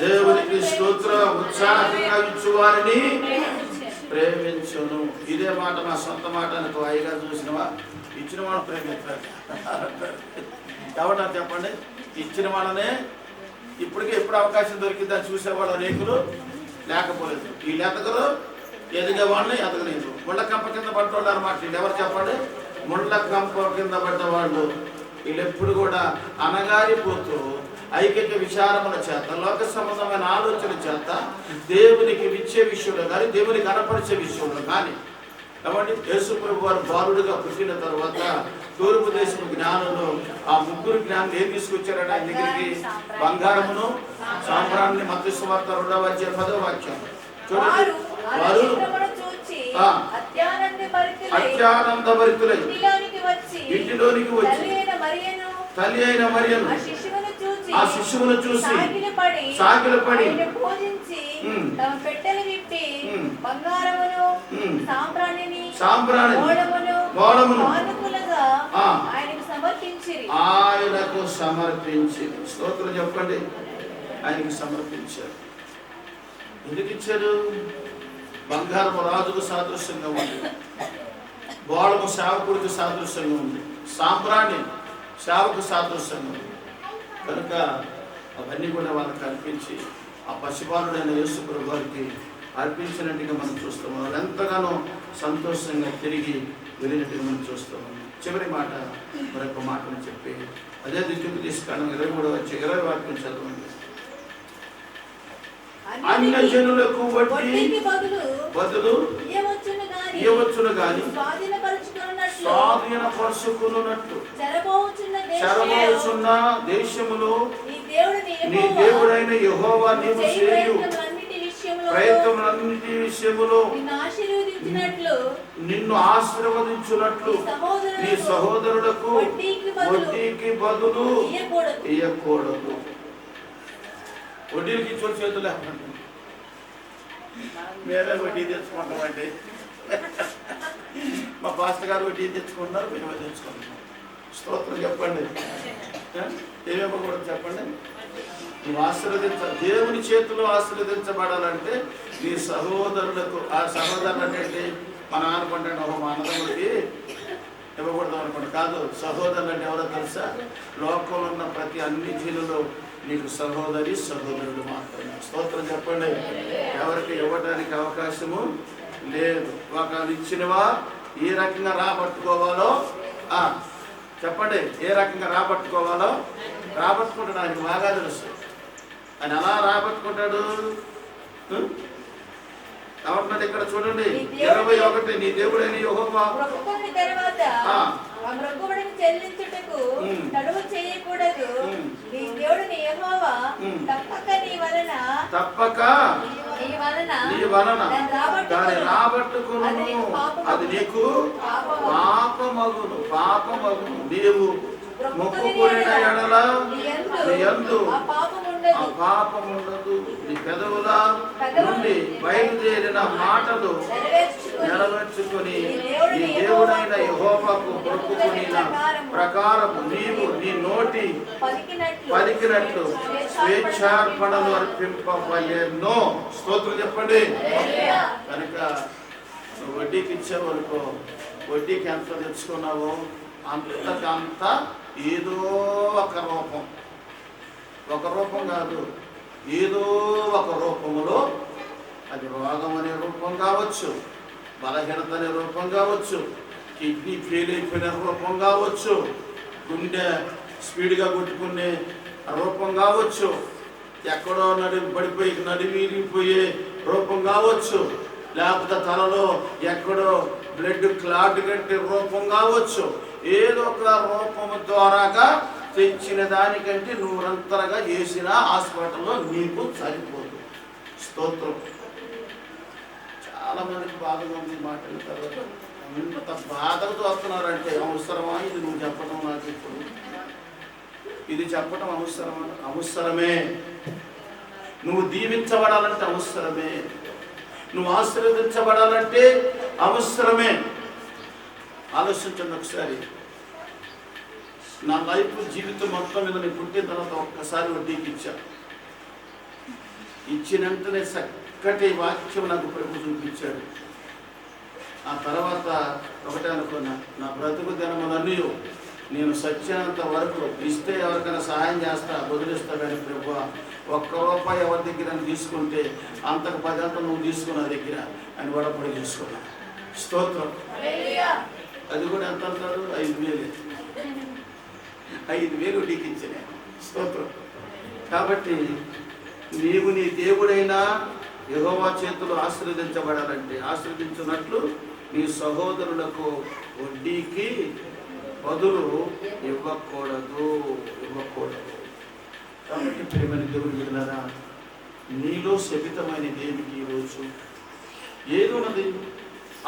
A: దేవునికి స్తోత్ర ఉత్సాహంగా ఇచ్చువారిని ప్రేమించును. ఇదే మాట నా సొంత మాట అనుకో. అయ్యగా చూసినవా, ఇచ్చిన వాళ్ళు ప్రేమిస్తారు. ఎవరు చెప్పండి? ఇచ్చిన వాళ్ళనే ఇప్పటికే ఎప్పుడు అవకాశం దొరికిందని చూసేవాళ్ళు అనేకులు లేకపోలేదు. వీళ్ళు ఎదగరు, ఎదిగే వాళ్ళని ఎదగలేదు. ముళ్ళ కంప కింద పడ్డవాళ్ళు అనమాట వీళ్ళు. ఎవరు చెప్పండి? ముళ్ళ కంప కింద పడ్డవాళ్ళు. వీళ్ళు ఎప్పుడు కూడా అనగారిపోతూ ఐక్యత విచారముల చేత, లోక సంబంధమైన ఆలోచన చేత దేవునికి ఇచ్చే విషయంలో కానీ, దేవునికి కనపరిచే విషయంలో కానీ. కాబట్టి యేసు ప్రభు వారు బాలుడుగా పుట్టిన తర్వాత తూర్పు దేశం జ్ఞానంలో ఆ ముగ్గురు జ్ఞానం ఏం తీసుకొచ్చారని ఆయన దగ్గరికి? బంగారమును సాంబ్రాన్ని. మత్తయి సువార్త 2వ అధ్యాయం 10వ వాక్యం చూడండి. వారు అత్యానందభరితులై ఇంటిలోనికి వచ్చి తల్లి అయిన మరియను ఆ శిశువును చూసి సాగిలపడి సాంబ్రాణి మోడమును ఆయనకు సమర్పించి. స్తోత్రం చెప్పండి. ఆయనకు సమర్పించారు. ఎందుకు ఇచ్చారు? బంగారము రాజుకు సాదృశ్యంగా ఉంది, బోళము సేవకుడికి సాదృశ్యంగా ఉంది, సాంబ్రాణి సేవకు సాదృశ్యంగా ఉంది. కనుక అవన్నీ కూడా వాళ్ళకి అర్పించి ఆ పసిబాలుడైన యేసు ప్రభు వారికి అర్పించినట్టుగా మనం చూస్తాము. వాళ్ళు ఎంతగానో సంతోషంగా తిరిగి వెళ్ళినట్టుగా మనం చూస్తాము. చివరి మాట మరొక మాటను చెప్పి అదే దిక్కుకు తీసుకెళ్ళడం 23వ అధ్యాయం 20వ వాక్యం చదవండి. అన్య జనులకు వడ్డీకి బదులు ఇవ్వచ్చును గాని స్వాధీనపరుచుకున్నట్లు చెరబోచున్న దేశములో నీ దేవుడైన యెహోవా నీవు చేయు ప్రయత్నములన్నిటి విషయములో నిన్ను ఆశీర్వదించున్నట్లు నీ సహోదరులకు వడ్డీకి బదులు ఇయ్యకూడదు. వడ్డీలకి ఇచ్చిన చేతులు లేకుండా మేమే వడ్డీ తెచ్చుకుంటామండి. మా పాస్టర్ గారు వడ్డీ తెచ్చుకుంటున్నారు, మేమే తెచ్చుకుంటున్నాం. స్తోత్రం చెప్పండి. ఏమేమో కూడా చెప్పండి. నువ్వు దేవుని చేతిలో ఆశీర్వదించబడాలంటే నీ సహోదరులకు, ఆ సహోదరులు అంటే మన అనుకుంటాను మా అన్నదమ్ముడికి ఇవ్వకూడదు అనుకుంటా. కాదు, సహోదరులు అంటే ఎవరో తెలుసా? లోకంలో ఉన్న ప్రతి అన్ని జీవులు నీకు సహోదరి సహోదరుడు మాత్రమే. స్తోత్రం చెప్పండి. ఎవరికి ఇవ్వడానికి అవకాశము లేదు. ఒకళ్ళు ఇచ్చినవా ఏ రకంగా రాబట్టుకోవాలో చెప్పండి. ఏ రకంగా రాబట్టుకోవాలో రాబట్టుకుంటాడు. ఆయనకు బాగా తెలుసు. ఆయన ఎలా రాబట్టుకుంటాడు? ఏమంటున్నాడు ఇక్కడ చూడండి 21, నీ దేవుడైన యెహోవా
C: మొక్కుకున్న తరువాత ఆ మొక్కుబడిని చెల్లించుటకు తడువు చేయకూడదు. నీ దేవుడిని యెహోవా తప్పక నీ వలన
A: దాన్ని రాబట్టుకును, అది నీకు పాపమగును. నీవు మొక్కుకున్న ఎడల నీ యందు ఆ పాపముండదు. నీ పెదవుల నుండి బయలుదేరిన మాటలు నెరవేర్చుకొని నీ దేవుడైన యెహోవాకు మొక్కుకునిన ప్రకారము నీవు నీ నోటి పలికినట్లు స్వేచ్ఛార్పణలు అర్పింపవలెను. స్తోత్రం చెప్పండి. కనుక నువ్వు వడ్డీకి ఇచ్చావనుకో, వడ్డీకి ఎంత తెచ్చుకున్నావో అంత ఏదో ఒక రూపం కాదు, ఏదో ఒక రూపములో, అది రోగం అనే రూపం కావచ్చు, బలహీనత అనే రూపం కావచ్చు, కిడ్నీ ఫెయిల్ అయిపోయిన రూపం కావచ్చు, గుండె స్పీడ్గా కొట్టుకునే రూపం కావచ్చు, ఎక్కడో నడివిరిగిపోయే రూపం కావచ్చు, లేకపోతే తలలో ఎక్కడో బ్లడ్ క్లాట్ కట్టే రూపం కావచ్చు. ఏదో ఒక రూపము ద్వారాగా తెచ్చిన దానికంటే నూరంతరగా చేసిన హాస్పిటల్లో నీకు సరిపోదు. స్తోత్రం. చాలా మందికి బాధగా ఉంది మాటల తర్వాత. ఇంత బాధతో వస్తున్నారంటే అవసరమా ఇది నువ్వు చెప్పడం? నాకు ఇప్పుడు ఇది చెప్పడం అవసరమే. నువ్వు దీవించబడాలంటే అవసరమే, నువ్వు ఆశీర్వదించబడాలంటే అవసరమే. ఆలోచించండి ఒకసారి. నా లైఫ్ జీవితం మొత్తం మీద నేను పుట్టిన తర్వాత ఒక్కసారి వడ్డీకి ఇచ్చిన వెంటనే చక్కటి వాక్యం నాకు ప్రభు చూపించాడు. ఆ తర్వాత ఒకటే అనుకున్నా, నా బ్రతుకు దినములన్నీ నేను సత్యానంత వరకు ఇస్తే ఎవరికైనా సహాయం చేస్తా, వదిలిస్తా. కానీ ప్రభు ₹1 ఎవరి దగ్గర తీసుకుంటే అంతకు 10 అంతా నువ్వు తీసుకున్న దగ్గర అని వడపడి తీసుకున్నా. స్తోత్రం. అది కూడా ఎంత అంటారు? 5,000 వడ్డీకి ఇచ్చిన. స్తోత్రం. కాబట్టి నీవు నీ దేవుడైన యెహోవా చేతులు ఆశీర్వదించబడాలంటే ఆశీర్వదించినట్లు నీ సహోదరులకు వడ్డీకి బదులు ఇవ్వకూడదు. కాబట్టి ప్రేమని దేవుడు విన్నారా, నీలో శపితమైనది ఏమిటి? ఈరోజు ఏదున్నది?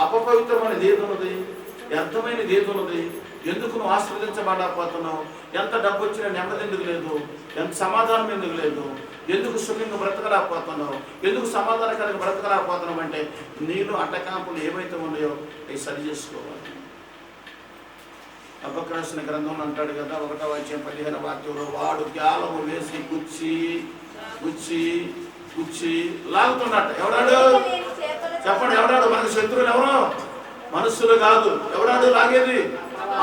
A: అపవిత్రమైనది ఏదున్నది? వ్యర్థమైనది ఏదున్నది? ఎందుకు నువ్వు ఆశీర్వదించబడకపోతున్నావు? ఎంత డబ్బు వచ్చినా నెమ్మది ఎందుకు లేదు? ఎంత సమాధానం ఎందుకు లేదు? ఎందుకు సుఖంగా బ్రతకలేకపోతున్నావు? ఎందుకు సమాధానకరంగా బ్రతకలేకపోతున్నావు అంటే నీలో అడ్డకాంపులు ఏవైతే ఉన్నాయో అవి సరి చేసుకోవాలి. హబక్కూకు రాసిన గ్రంథంలో అంటాడు కదా, 1:15 వాడు జ్ఞాలము వేసి గుచ్చి లాగుతున్నట్ట. ఎవడాడు? చెప్పండి, ఎవడాడు? మనకి శత్రువులు ఎవరు? మనుషులు కాదు. ఎవడాడు లాగేది?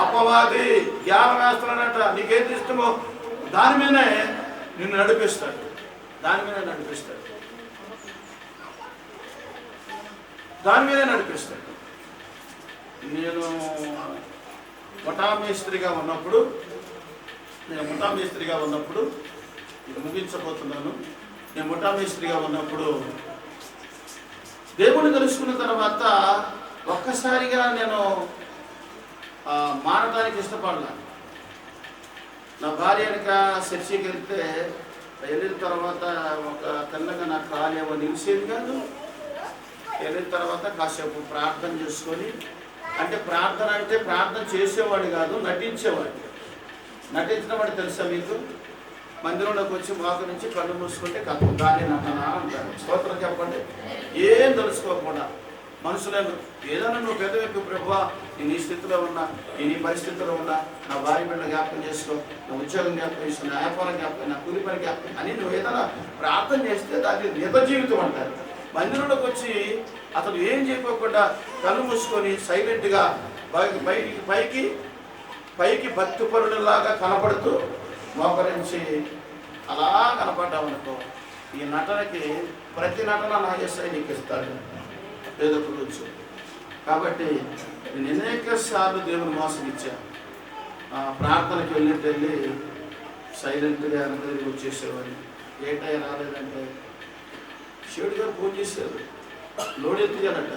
A: అపవాది. జ్ఞానం వేస్తున్నాడట. నీకేది ఇష్టమో దాని మీదనే నిన్ను నడిపిస్తాడు. నేను ముఠామేస్త్రిగా ఉన్నప్పుడు ఇది ముగించబోతున్నాను. నేను ముఠామేస్త్రిగా ఉన్నప్పుడు దేవుడిని తెలుసుకున్న తర్వాత ఒక్కసారిగా నేను మారడానికి ఇష్టపడలా. నా భార్య వెనక చర్చికి వెళ్ళిన తర్వాత ఒక తెల్లగా నా కాలు ఏమో నిలిచేది కాదు. వెళ్ళిన తర్వాత కాసేపు ప్రార్థన చేసుకొని, అంటే ప్రార్థన చేసేవాడు కాదు, నటించిన వాడు తెలుసా మీకు? మందిరంలోకి వచ్చి మాకు నుంచి కళ్ళు మూసుకుంటే గాలి నటనా అంటారు. స్తోత్రం చెప్పండి. ఏం తెలుసుకోకుండా మనుషులను ఏదైనా నువ్వు పెద్దవైపు ప్రభువా నేను ఈ స్థితిలో ఉన్నా, నేను ఈ పరిస్థితిలో ఉన్నా, నా భార్య బిడ్డ జ్ఞాపకం చేసుకో, నా ఉద్యోగం జ్ఞాపకం చేసుకో, నా వ్యాపారం జ్ఞాపకం, నా కూలి పని జ్ఞాపకం అని నువ్వు ఏదైనా ప్రార్థన చేస్తే అది నిజ జీవితం అంటారు. మందిరంలోకి వచ్చి అతను ఏం చేయకోకుండా కళ్ళు మూసుకొని సైలెంట్గా పైకి భక్తి పరులలాగా కనపడుతూ మోకరించి అలా కనపడ్డామనుకో, ఈ నటనకి ప్రతి నటన నా యేసయ్య నీకు ఇస్తాడు ఏదో ఒక రోజు. కాబట్టి నేను అనేక సార్లు దేవుని మోసం ఇచ్చాను. ప్రార్థనకి వెళ్ళి సైలెంట్గా వెనక వచ్చేసేవాడిని. ఏ టైం రాలేదంటే శివుడి గారు ఫోన్ చేశారు, లోడ్ ఎత్తియాలట.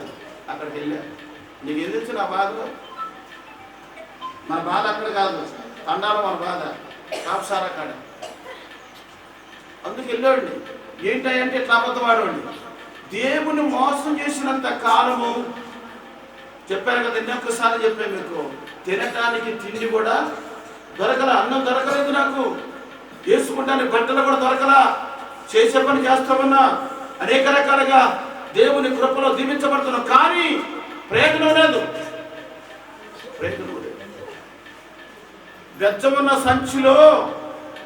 A: అక్కడికి వెళ్ళా. నీకు ఎందుకు నా బాధ? మన బాధ అక్కడ కాదు, తండాలో మన బాధ కాపుసారా కాడ. అందుకు వెళ్ళేవాడిని. ఏంటంటే ఇట్లా అబద్ధం ఆడేవాడిని. దేవుని మోసం చేసినంత కాలము చెప్పాను కదా, ఎన్నొక్కసారి చెప్పాను మీకు, తినటానికి తిండి కూడా దొరకల, అన్నం దొరకలేదు నాకు, వేసుకుంటానికి బట్టలు కూడా దొరకలా, చేసే పని చేస్తామన్నా, అనేక రకాలుగా దేవుని కృపలో దీవించబడుతున్నాం, కానీ ప్రయోజనం లేదు. ప్రయోజనం లేదు. బెచ్చమున్న సంచిలో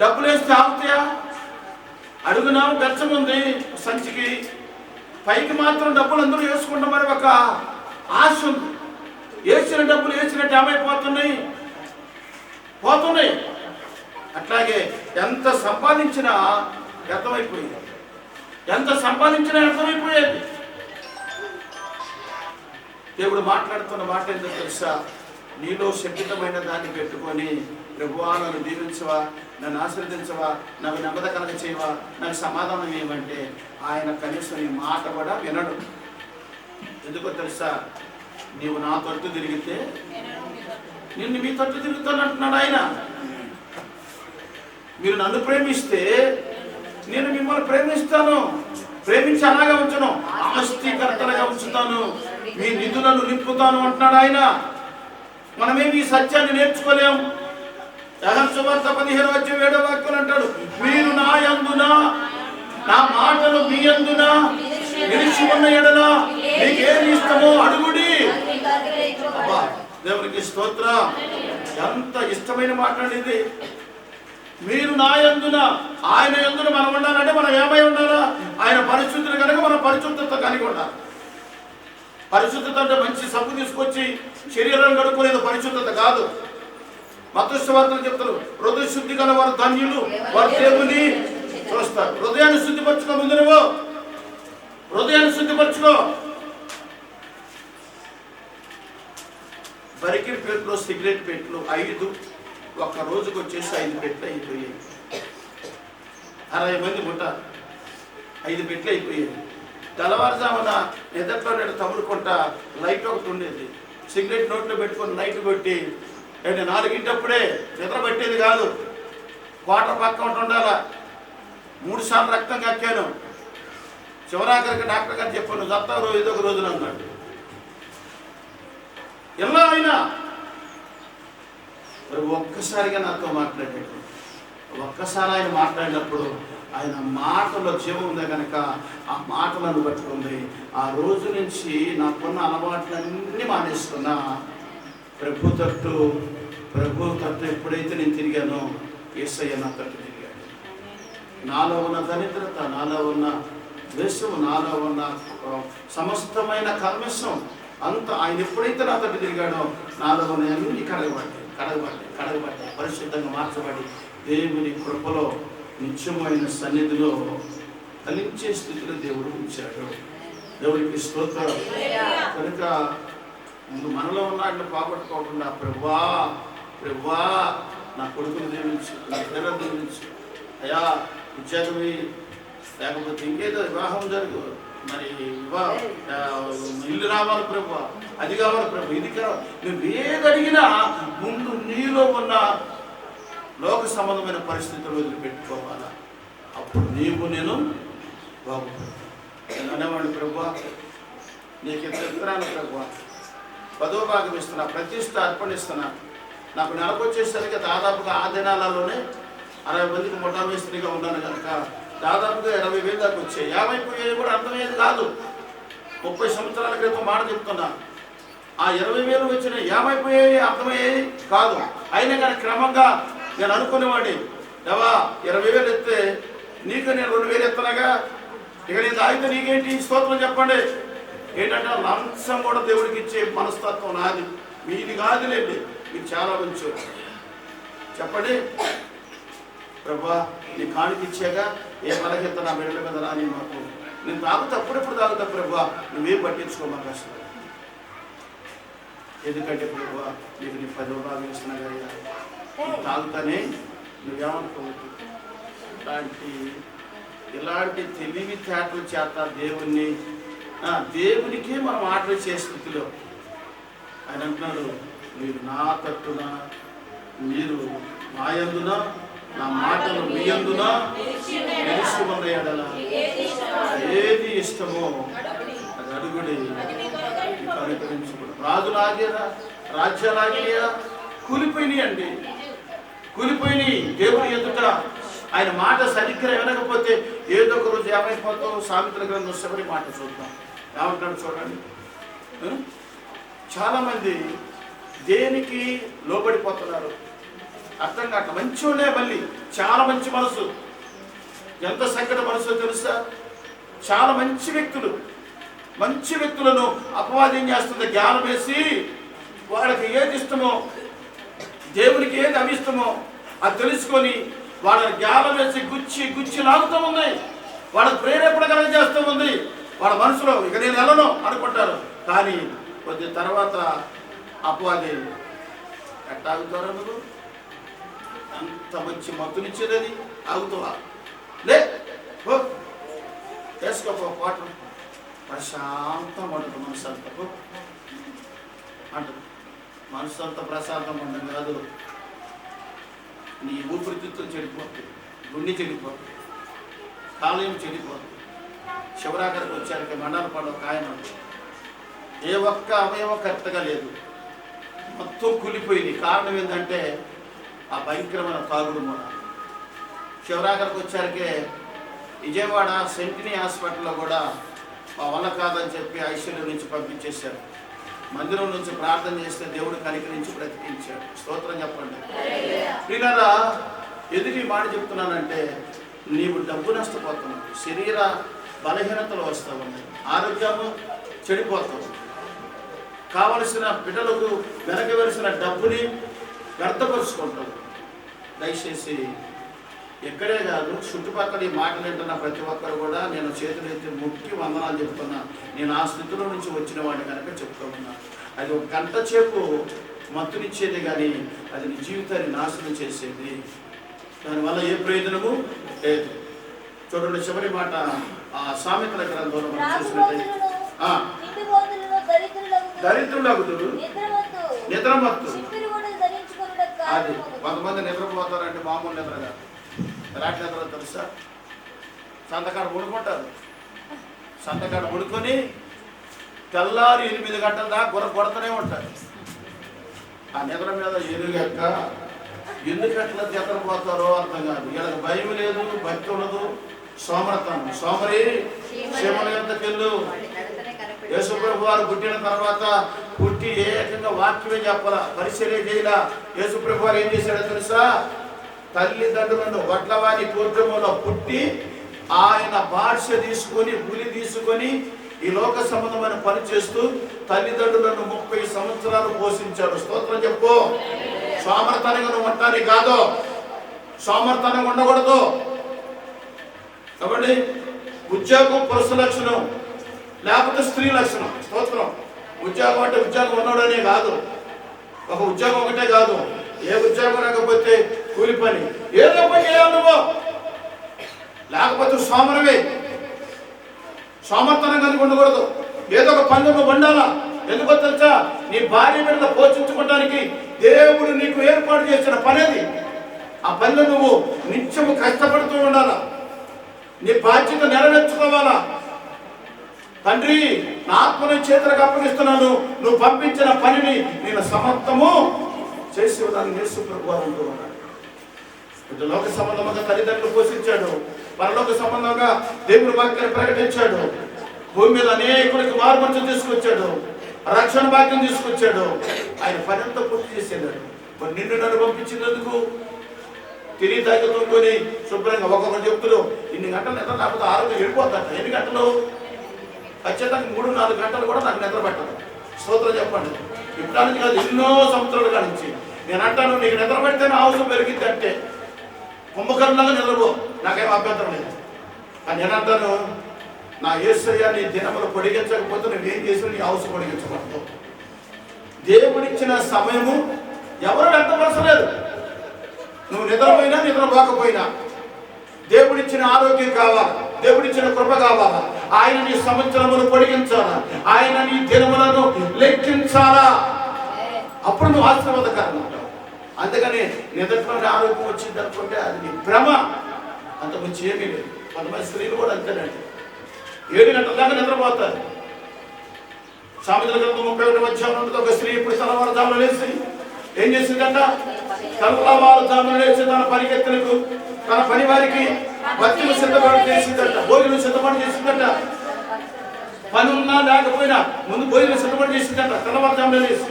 A: డబ్బులు వేస్తే ఆగుతాయా? అడుగునా బెచ్చం ఉంది సంచికి, పైకి మాత్రం డబ్బులు అందరూ వేసుకుంటామని ఒక ఆశ ఉంది. వేసిన డబ్బులు వేసినట్టు ఏమైపోతున్నాయి? పోతున్నాయి. అట్లాగే ఎంత సంపాదించినా వ్యర్థమైపోయింది, ఎంత సంపాదించినా వ్యర్థమైపోయేది. దేవుడు మాట్లాడుతున్న మాట ఏంటో తెలుసా? నీలో శక్తితమైన దాన్ని పెట్టుకొని, ప్రభువా నన్ను దీవించవా, నన్ను ఆశీర్వదించవా, నాకు నెమ్మది కలగ చేయవా, నాకు సమాధానం ఏమంటే ఆయన కనీసం ఈ మాట కూడా వినడు. ఎందుకో తెలుసా? నీవు నా తట్టు తిరిగితే నిన్ను మీ తట్టు తిరుగుతాను అంటున్నాడు ఆయన. మీరు నన్ను ప్రేమిస్తే నేను మిమ్మల్ని ప్రేమిస్తాను, ప్రేమించి అలాగా ఉంచను, ఆస్తికర్తలుగా ఉంచుతాను, మీ నిధులను నింపుతాను అంటున్నాడు ఆయన. మనమేమి ఈ సత్యాన్ని నేర్చుకోలేం. యోహాను సువార్త 15:7 అంటాడు, మీరు నా యందున, నా మాటలు మీ యందున నిలిచి ఉన్న ఎడల మీకేమి ఇష్టమో అడుగుడి. దేవునికి స్తోత్రం. ఎంత ఇష్టమైన మాట్లాడింది. మీరు నా యందున, ఆయన యందున మనం ఉండాలంటే మనం ఏమై ఉండాలా? ఆయన పరిశుద్ధులు కనుక మనం పరిశుద్ధత కలిగి ఉండాలి. పరిశుద్ధత అంటే మంచి సబ్బు తీసుకొచ్చి శరీరం కడుక్కునేది పరిశుద్ధత కాదు. మత్తయి సువార్తలో చెప్తారు, హృదయ శుద్ధి గల వారు ధన్యులు, వారు దేవుని చూస్తారు. హృదయాన్ని శుద్ధిపరచుకో. ముందు నువ్వు హృదయాన్ని శుద్ధిపరచుకో. బరికిల్ పెట్లు, సిగరెట్ పెట్లు 5 ఒక్క రోజుకు వచ్చేసి 5 పెట్లు అయిపోయాయి. 60 మంది ఉంటారు, 5 పెట్లు అయిపోయాయి. తెల్లవారుజామున నిద్రలో నేను తగులుకుంటా లైట్ ఒకటి ఉండేది, సిగరెట్ నోట్లో పెట్టుకొని లైట్ కొట్టి 4ంటప్పుడే నిద్ర పట్టేది కాదు. వాటర్ పక్క ఉండాలా. 3 సార్లు రక్తం కక్కాను. చివరాఖరికి డాక్టర్ గారు చెప్పాను, చత్తావు ఏదో ఒక రోజున అన్నాడు. ఎలా అయినా మరి ఒక్కసారిగా నాతో మాట్లాడాడు. ఒక్కసారి ఆయన మాట్లాడినప్పుడు ఆయన మాటలో జీవం ఉంది కనుక ఆ మాటలను పట్టుకుంది. ఆ రోజు నుంచి నాకున్న అలవాట్లన్నీ మానేస్తున్నా. ప్రభు తట్టు ఎప్పుడైతే నేను తిరిగానో యేసయ్య నా తట్టు తిరిగాడు. నాలో ఉన్న దరిద్రత, నాలో ఉన్న ద్వేషం, నాలో ఉన్న సమస్తమైన కల్మషం అంత ఆయన ఎప్పుడైతే నా తట్టు తిరిగాడో నాలో ఉన్న అన్ని కడగబడ్డాయి, పరిశుద్ధంగా మార్చబడి దేవుని కృపలో నిత్యమైన సన్నిధిలో ఫలించే స్థితిలో దేవుడు ఉంచాడు. దేవుడికి స్తోత్రం. కనుక ముందు మనలో ఉన్న వాటిని పోగొట్టుకోకుండా ప్రభువా నా కొడుకును దీవించు, నా పిల్లలు దీవించు, అయ్యా ఉద్యోగం లేకపోతే ఇంకేదో వివాహం జరుగు, మరి ఇల్లు రావాలి ప్రభువా, అది కావాలి ప్రభు, ఇది కావాలి. నువ్వు ఏది అడిగినా ముందు నీలో ఉన్న లోక సంబంధమైన పరిస్థితులు వదిలిపెట్టుకోవాలా. అప్పుడు నేను బాగుపడతాను. నేను అనేవాడిని, ప్రభువా నీకు ఇంత ఇస్తున్నాను ప్రభువా, 10వ భాగం ఇస్తున్నా, ప్రతిష్ట అర్పణిస్తున్నా. నాకు నెలకు వచ్చేసరికి దాదాపుగా ఆ దినాలలోనే 60 మందికి ముఠా మేస్త్రిగా ఉన్నాను కనుక దాదాపుగా 20,000 దాకా వచ్చాయి. 50 పోయేవి కూడా అర్థమయ్యేది కాదు. 30 సంవత్సరాల క్రితం మాట చెప్తున్నా. ఆ 20,000 వచ్చినాయి, 50 పోయేవి అర్థమయ్యేది కాదు. అయినా కానీ క్రమంగా నేను అనుకునేవాడిని, దేవా 20,000 ఎత్తే నీకు నేను 2,000 ఎత్తనగా, ఇక నేను తాగితే నీకేంటి స్తోత్రం చెప్పండి. ఏంటంటే లంచం కూడా దేవుడికి ఇచ్చే మనస్తత్వం నాది, మీది కాదులేండి, మీరు చాలా మంచి చెప్పండి. ప్రభా నీ కాಣಿకి ఇచ్చాక ఏ బలహీనత నా బిడ్డల మీద రాని మాకు, నేను తాగుతా అప్పుడెప్పుడు తాగుతా ప్రభా, నువ్వేం పట్టించుకోమాకు అసలు. ఎందుకంటే ప్రభా నీకు నీ 10వ భాగం ఇస్తున్నా కదా, తాగుతానే నువ్వేమనుకోవద్దు. అలాంటి ఇలాంటి తెలివితేటల చేత దేవునికి మనం ఆర్డర్ చేసే స్థితిలో ఆయన అంటున్నాడు, మీరు నా తట్టున, మీరు నా యందున, నా మాటలు మీ యందున నిలిచి ఎడల ఏది ఇష్టమో అది అడుగుడి, కనుకరించుకోడు. రాజులాగేరా, రాజ్యాలాగేరా కూలిపోయినాయి అండి, కూలిపోయినాయి. దేవుని ఎదుట ఆయన మాట సరిగ్గా వినకపోతే ఏదో ఒక రోజు ఏమైపోతావు. సామెతల గ్రంథం చివరి మాట చూద్దాం, ఏమంటాడు చూడండి. చాలామంది దేనికి లోబడిపోతున్నారు అర్థం కాక. మంచివాళ్ళే, మళ్ళీ చాలా మంచి మనసు, ఎంత సంకట మనసు తెలుసా. చాలా మంచి వ్యక్తులను అపవాదం చేస్తుంది, జ్ఞానం వేసి వాళ్ళకి ఏది ఇష్టమో, దేవునికి ఏది అవిష్టమో అది తెలుసుకొని వాళ్ళని జ్ఞానం వేసి గుచ్చి లాగుతూ ఉంది, వాళ్ళకి ప్రేరేపణ కలగజేస్తూ ఉంది. వాళ్ళ మనసులో ఇక నేను వెళ్ళను అనుకుంటారు. కానీ కొద్ది తర్వాత అపవాది ఎట్లా ఆగుతారు? నువ్వు అంత మంచి మత్తునిచ్చేది అది ఆగుతావా? లే వేసుకోపో పాట, ప్రశాంతం పడుతుంది మనసు అంతా అంటుంది. మనసు అంతా ప్రశాంతం ఉండదు కాదు, నీ ఊపిరితిత్తులు చెడిపోతుంది, గుండె చెడిపోతుంది, కాలేయం చెడిపోతుంది. శివరాకరికి వచ్చారికి మండలపాడు ఒక ఆయన, ఏ ఒక్క అవయవం కరెక్ట్గా లేదు, మొత్తం కూలిపోయింది. కారణం ఏంటంటే ఆ భయంకరమైన తాగుడు మూల. శివరాకరికి వచ్చారికే విజయవాడ సెంటినీ హాస్పిటల్లో కూడా మా వల్ల కాదని చెప్పి ఐసీయూ నుంచి పంపించేశారు. మందిరం నుంచి ప్రార్థన చేస్తే దేవుడు కనికరించి బ్రతికించాడు. స్తోత్రం చెప్పండి. ప్రియులారా, ఎందుకు ఈ మాట చెప్తున్నానంటే, నీవు డబ్బు నష్టపోతున్నావు, శరీర బలహీనతలు వస్తూ ఉన్నాయి, ఆరోగ్యము చెడిపోతావు, కావలసిన బిడ్డలకు వెనకవలసిన డబ్బుని వ్యర్థపరుచుకుంటావు. దయచేసి ఎక్కడే కాదు, చుట్టుపక్కల ఈ మాటలు వింటున్న ప్రతి ఒక్కరు కూడా నేను చేతులెత్తి ముక్కి వందనాలు చెప్తున్నా. నేను ఆ స్థితిలో నుంచి వచ్చిన వాడిని కనుక చెప్తూ ఉన్నా. అది ఒక గంట సేపు మత్తునిచ్చేది, కానీ అది నీ జీవితాన్ని నాశనం చేసేది. దానివల్ల ఏ ప్రయోజనము లేదు. చూడండి చివరి మాట, ఆ సామెతల గ్రంథంలో మనం చూసినట్లయితే, దరిద్రులగుదురు, నిద్రమత్తు. అది కొంతమంది నిద్రపోతారంటే మామూలు నిద్రగా, ఎలాంటి నిద్ర తెలుసా? సంతకాడ పడుకుంటారు, సంతకాడ పడుకొని తెల్లారి 8 గంటల దాకా కొడతనే ఉంటారు. ఆ నిద్ర మీద ఎరుగక్క ఎందుకట్లా నిద్రపోతారో అర్థం కాదు. వీళ్ళకి భయం లేదు, భక్తి ఉండదు, సోమరతనం. సోమరి క్షేమల ఎంతకెళ్ళు. యేసుప్రభు వారు పుట్టిన తర్వాత పుట్టి ఏకంగా వాక్యమే చెప్పాల, పరిచర్య చేయాల. యేసుప్రభు వారు ఏం చేశాడో తెలుసా? తల్లిదండ్రులను వడ్లవారి గోత్రములో పుట్టి ఆయన భాష తీసుకొని ఉలి తీసుకొని ఈ లోక సంబంధమైన పని చేస్తూ తల్లిదండ్రులను 30 సంవత్సరాలు పోషించాడు. స్తోత్రం చెప్పు. సోమరతనంగా నువ్వు ఉండటానికి కాదు, సోమరతనంగా ఉండకూడదు. కాబట్టి ఉద్యోగం పురుష లక్షణం, లేకపోతే స్త్రీ లక్షణం. స్తోత్రం. ఉద్యోగం అంటే ఉద్యోగం ఉన్నాడనే కాదు, ఒక ఉద్యోగం ఒకటే కాదు, ఏ ఉద్యోగం లేకపోతే కూలి పని, ఏదో పని చేయాలి నువ్వు, లేకపోతే సోమరమే. సోమర్తనం కలిగి ఉండకూడదు, ఏదో ఒక పని నువ్వు వండాలా. ఎందుకో తెలుసా? నీ భార్య బిడ్డలు పోషించుకోవడానికి దేవుడు నీకు ఏర్పాటు చేసిన పని అది. ఆ పనిలో నువ్వు నిత్యము కష్టపడుతూ ఉండాలా, నీ బాధ్యత నెరవేర్చుకోవాలా. తండ్రి, నా ఆత్మని చేతులకు అప్పగిస్తున్నాను, నువ్వు పంపించిన పనిని నేను సమర్థము చేసి ఉన్నాను. యేసుప్రభు వారు ఉంటూ ఉన్నాడు. లోక సంబంధంగా తల్లిదండ్రులు పోషించాడు, పరలోక సంబంధంగా దేవుడి వాక్యాన్ని ప్రకటించాడు, భూమి మీద అనేకుడికి మార్మర్చం తీసుకొచ్చాడు, రక్షణ భాగ్యం తీసుకొచ్చాడు. ఆయన పని అంతా పూర్తి చేసేదాడు. మరి నిన్ను నన్ను పంపించినందుకు తిరిగి తగ్గుతుకొని శుభ్రంగా ఒక్కొక్కరు చెప్తున్నారు, ఇన్ని గంటలు నిద్ర లేకపోతే ఆరోగ్యం వెళ్ళిపోతాడు. ఎన్ని గంటలు? ఖచ్చితంగా 3-4 గంటలు కూడా నాకు నిద్ర పెట్టదు. స్తోత్రం చెప్పండి. ఇప్పుడు నుంచి కాదు, ఎన్నో సంవత్సరాల కానించి నేను అంటాను, నీకు నిద్ర పెడితేనే అవసరం పెరిగింది అంటే కుంభకర్ణంగా నిద్రపో, నాకేం అభ్యంతరం లేదు. కానీ నేను అంటాను, నా యేసయ్య నీ దినములు పొడిగించకపోతే నువ్వేం చేసినా నీ అవసరం పొడిగించకూడదు. దేవుడిచ్చిన సమయము ఎవరు వ్యక్తపరచలేదు. నువ్వు నిద్రపోయినా నిద్రపోకపోయినా దేవుడిచ్చిన ఆరోగ్యం కావాలా, దేవుడిచ్చిన కృప కావాలా, ఆయన నీ సంవత్సరములు పొడిగించాలా, ఆయన నీ దినములను లెక్కించాలా. అప్పుడు నువ్వు ఆశీర్వాదకరంగా ఉంటావు. అందుకని నిద్రలోని ఆరోగ్యం వచ్చింది అనుకుంటే అది నీ భ్రమ, అంతకుమించి ఏమీ లేదు. కొంతమంది స్త్రీలు కూడా అంతేనండి, 7 గంటల దాకా నిద్రపోతారు. సామెతల గ్రంథం 31వ అధ్యాయంలో ఒక స్త్రీ ఇప్పుడు తెల్లవారుజామున లేచి ఏం చేసిందంట? తెల్లవారుజామున లేచి తన పరిగెత్తలకు, తన పని వారికి భక్తులు సిద్ధపడి చేసిందట, భోజనం సిద్ధపడి చేసిందట. పని ఉన్నా లేకపోయినా ముందు భోజనం సిద్ధపడి చేసిందట తెల్లవారుజామున లేచి.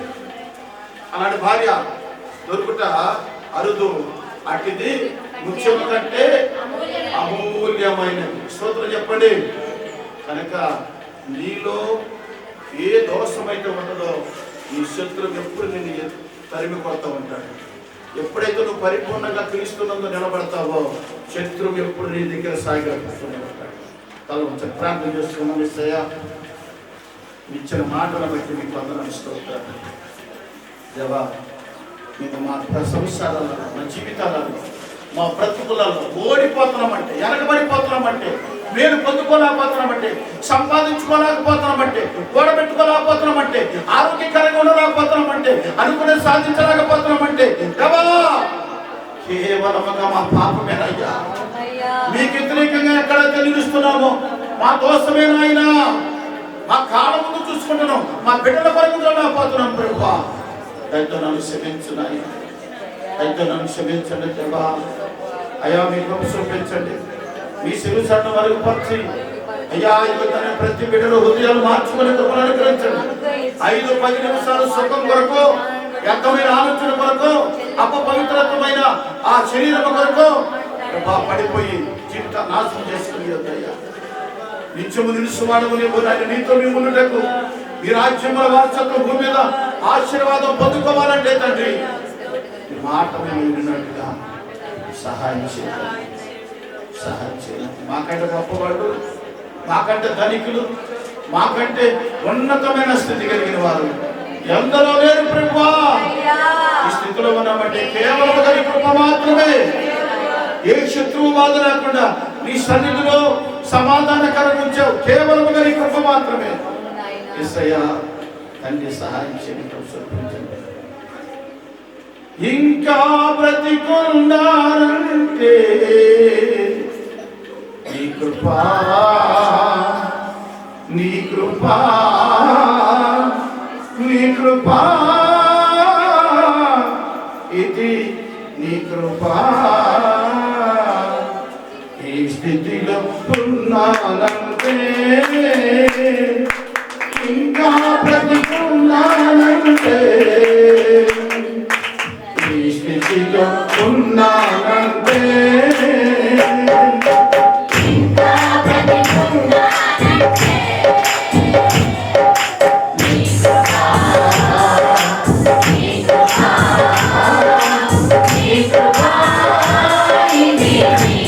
A: అలాంటి భార్య దొరుకుట అరుదు, అటుది ముఖ్యం కంటే అమూల్యమైనది. స్తోత్రం చెప్పండి. కనుక నీలో ఏ దోషమైతే ఉన్నదో నీ శత్రువు ఎప్పుడు నిన్ను తరిమి కొడతా ఉంటాడు. ఎప్పుడైతే నువ్వు పరిపూర్ణంగా క్రీస్తునందు నిలబడతావో శత్రువు ఎప్పుడు నీ దగ్గర సాగిపోతూనే ఉంటాడు. తల ఉంచి ప్రార్థన చేసుకున్నాం. యేసయ్యా, ఇచ్చిన మాటల బట్టి మీకు వందనాలు, స్తోత్రాలు. దేవా, మేము మా సంసారాలలో, మా జీవితాలలో, మా బ్రతుకులలో ఓడిపోతున్నామంటే, వెనకబడిపోతున్నామంటే, మేలు పొందుకోలేకపోతున్నామంటే, సంపాదించుకోలేకపోతున్నామంటే, కూడబెట్టుకోలేకపోతున్నామంటే, ఆరోగ్యకరంగా ఉండలేకపోతున్నామంటే, అనుకునే సాధించలేకపోతున్నామంటే దేవా కేవలముగా మా పాపమేనయ్యా. మీకు వ్యతిరేకంగా ఎక్కడైతే నిలుస్తున్నామో మా దోషమేనాయనా. మా కాళ్ళ ముందు చూసుకుంటున్నాం, మా బిడ్డల కొరకు చూడలేకపోతున్నాం. ప్రభువా, అయితే నన్ను క్షమించున్నాయి, అయితే నన్ను క్షమించండి దేవా. అయ్యా, మీ కృప చూపించండి, మీ శిరుసన్న వరకు పరిచి అయ్యా తన ప్రతి బిడ్డలు హృదయాలు మార్చుకునే కృపను అనుగ్రహించండి. 5-10 నిమిషాలు సుఖం కొరకు, వ్యర్థమైన ఆలోచన కొరకు, అపవిత్రమైన ఆ శరీరం కొరకు పడిపోయి జీవిత నాశనం చేసుకుని అయ్యా. నిత్యము నిలుసువాడము నీతో మేము ఉండుటకు, ఈ రాజ్యంలో వారసత్వం భూమి మీద ఆశీర్వాదం పొందుకోవాలంటే తండ్రి ఈ మాట మేము విన్నట్టుగా సహాయం చేయాలి, సహాయం చేయాలి. మాకంటే గొప్పవాళ్ళు, మాకంటే ధనికులు, మాకంటే ఉన్నతమైన స్థితి కలిగిన వారు ఎందరో లేరు ప్రభువా. ఈ స్థితిలో ఉన్నామంటే కేవలం నీ కృప మాత్రమే. ఏ శత్రువు బాధ లేకుండా నీ సన్నిధిలో సమాధానకరంగా ఉంచావు, కేవలం నీ కృప మాత్రమే. యేసయ్యా, తండ్రి సహాయం చేయండి, చూపించండి. ఇంకా బ్రతికున్నానంటే నీ కృపా, నీ కృపా, నీ కృపా, ఇది నీ కృపా. ఈ స్థితిలో ఉన్నానంటే, ఇంకా బ్రతికున్నానంటే, ఈ స్థితిలో ఉన్నానంటే, ఇంకా బ్రతికున్నానంటే నీ కృపా, నీ కృపా, నీ కృపా, ఇది నీ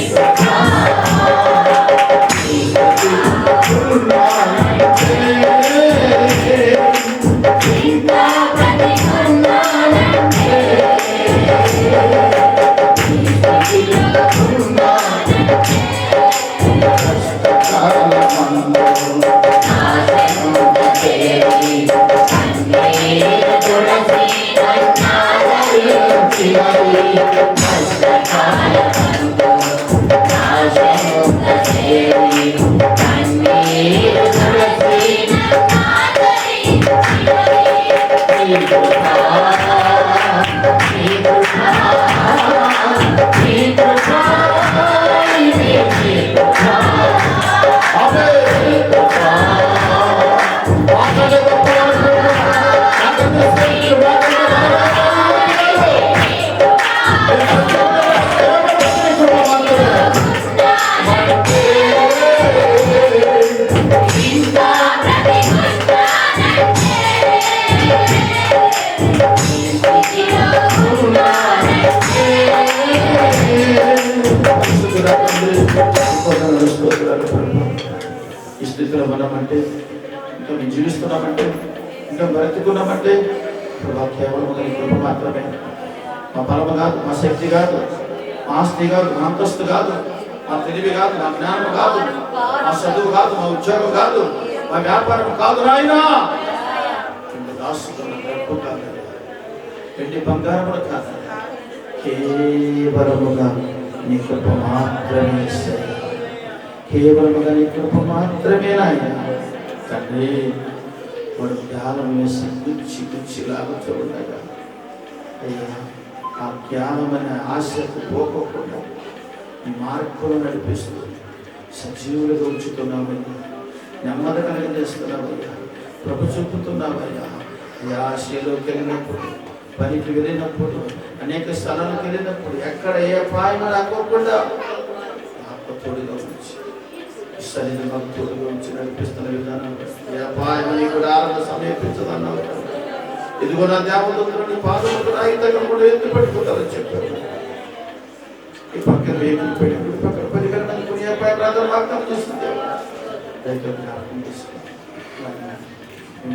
A: కృపా. ఈ స్థితిలో ఉన్నానంటే, ఇంకా బ్రతికున్నానంటే, ఈ స్థితిలో ఉన్నానంటే, కష్టకాలమందు నాశనముచేసి కన్నీరు తులసి నన్నాదరించినది. కష్టకాలమందు నాశనముచేసి కన్నీరు తులసి నన్నాదరించినది. నీ కృపా, నీ కృపా, నీ కృపా, ఇది నీ కృపా. ఈ స్థితిలో ఉన్నామంటే, ఇంకా మేము జీవిస్తున్నామంటే, ఇంకా బ్రతుకున్నామంటే కేవలం నీ కృప మాత్రమే. మా బలము కాదు, మా శక్తి కాదు, మా ఆస్తి కాదు, మా అంతస్తు కాదు, మా తెలివి కాదు, మా జ్ఞానం కాదు, మా చదువు కాదు, మా ఉద్యోగం కాదు, మా వ్యాపారం కాదు నాయనా. దాస్తున్న డబ్బు కాదు, వెండి బంగారములు కాదు, కేవలముగా నీ కృప మాత్రమే ఇస్తాయి. కేవలముగా నీ కృప మాత్రమే నాయన. తండ్రి వాడు జ్ఞానం వేసి గుచ్చి లాగుతూ ఉండగా అయ్యా, ఆ జ్ఞానం అనే ఆశకు పోకోకుండా ఈ మార్గంలో నడిపిస్తూ సజీవులుగా ఉంచుతున్నామయ్యా. నెమ్మది కలిగజేస్తున్నామయ్యా. ప్రభు చూపుతున్నామయ్యా. అయ్యా, ఆశలోకి వెళ్ళినప్పుడు, పనికి వెళ్ళినప్పుడు, అనేక స్థలాలకు వెళ్ళినప్పుడు ఎక్కడ ఏ అపాయం రాకోకుండా నాకు తోడుగా ఉంచి శరీరం నాకు తోడుగా ఉంచి నడిపిస్తున్న విధానం ఏ అపాయం కూడా ఆరంభ సమీపించదన్నావు. ఇదిగో నా దేవదూతలు నీ పాదములకు రాయితగం కూడా ఎత్తి పట్టుకుంటారని చెప్పారు. ఈ పక్కన వేగులు పెట్టి గుడి పక్కన పరికరణ అనుకుని అపాయం రాదని వాగ్దానం చేసింది. దయతో జ్ఞాపకం తీసుకుని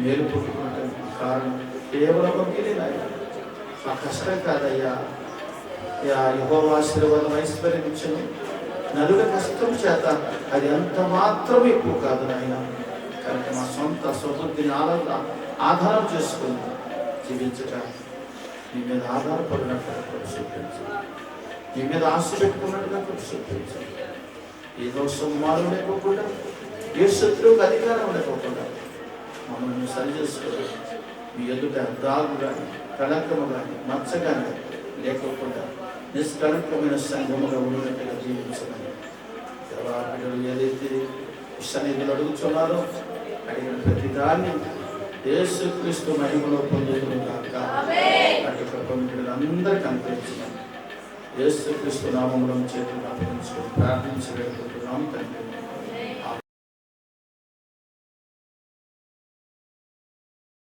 A: మేలు పుట్టుకుంటాను కారణం కేవలం మీరే నాయన. మా కష్టం కాదయ్యా. యెహోవా ఆశీర్వాదం ఐశ్వర్యం ఇచ్చాను. నలుగురి కష్టం చేత అది అంత మాత్రం ఎక్కువ కాదు నాయన. కనుక మా సొంత స్వబుద్ధిని ఆధారం చేసుకుని జీవించక నీ మీద ఆధారపడినట్టుగా చూపించాలి. నీ మీద ఆశ పెట్టుకున్నట్టుగా చూపించాలి. ఏదో సమ్మానం లేకోకుండా, ఏ శత్రువుకు అధికారం లేకోకుండా మమ్మల్ని సరి చేసుకోవాలి. మీ ఎదుట దాగు కానీ, కళంకము కానీ, మచ్చ కానీ లేకోకుండా నిష్కళంకమైన సంఘముగా ఉన్నట్టుగా జీవించమని బిడ్డలు ఏదైతే సన్నిధిలో అడుగుతున్నారో అడిగిన ప్రతి దాన్ని యేసుక్రీస్తు మహిమలో పొందుతున్నాక అటు బిడ్డలందరికీ అనుగ్రహించినాం. యేసుక్రీస్తు నామములో చేతులు అప్పగించుకొని ప్రార్థించి వేడుకుంటున్నాం తండ్రి.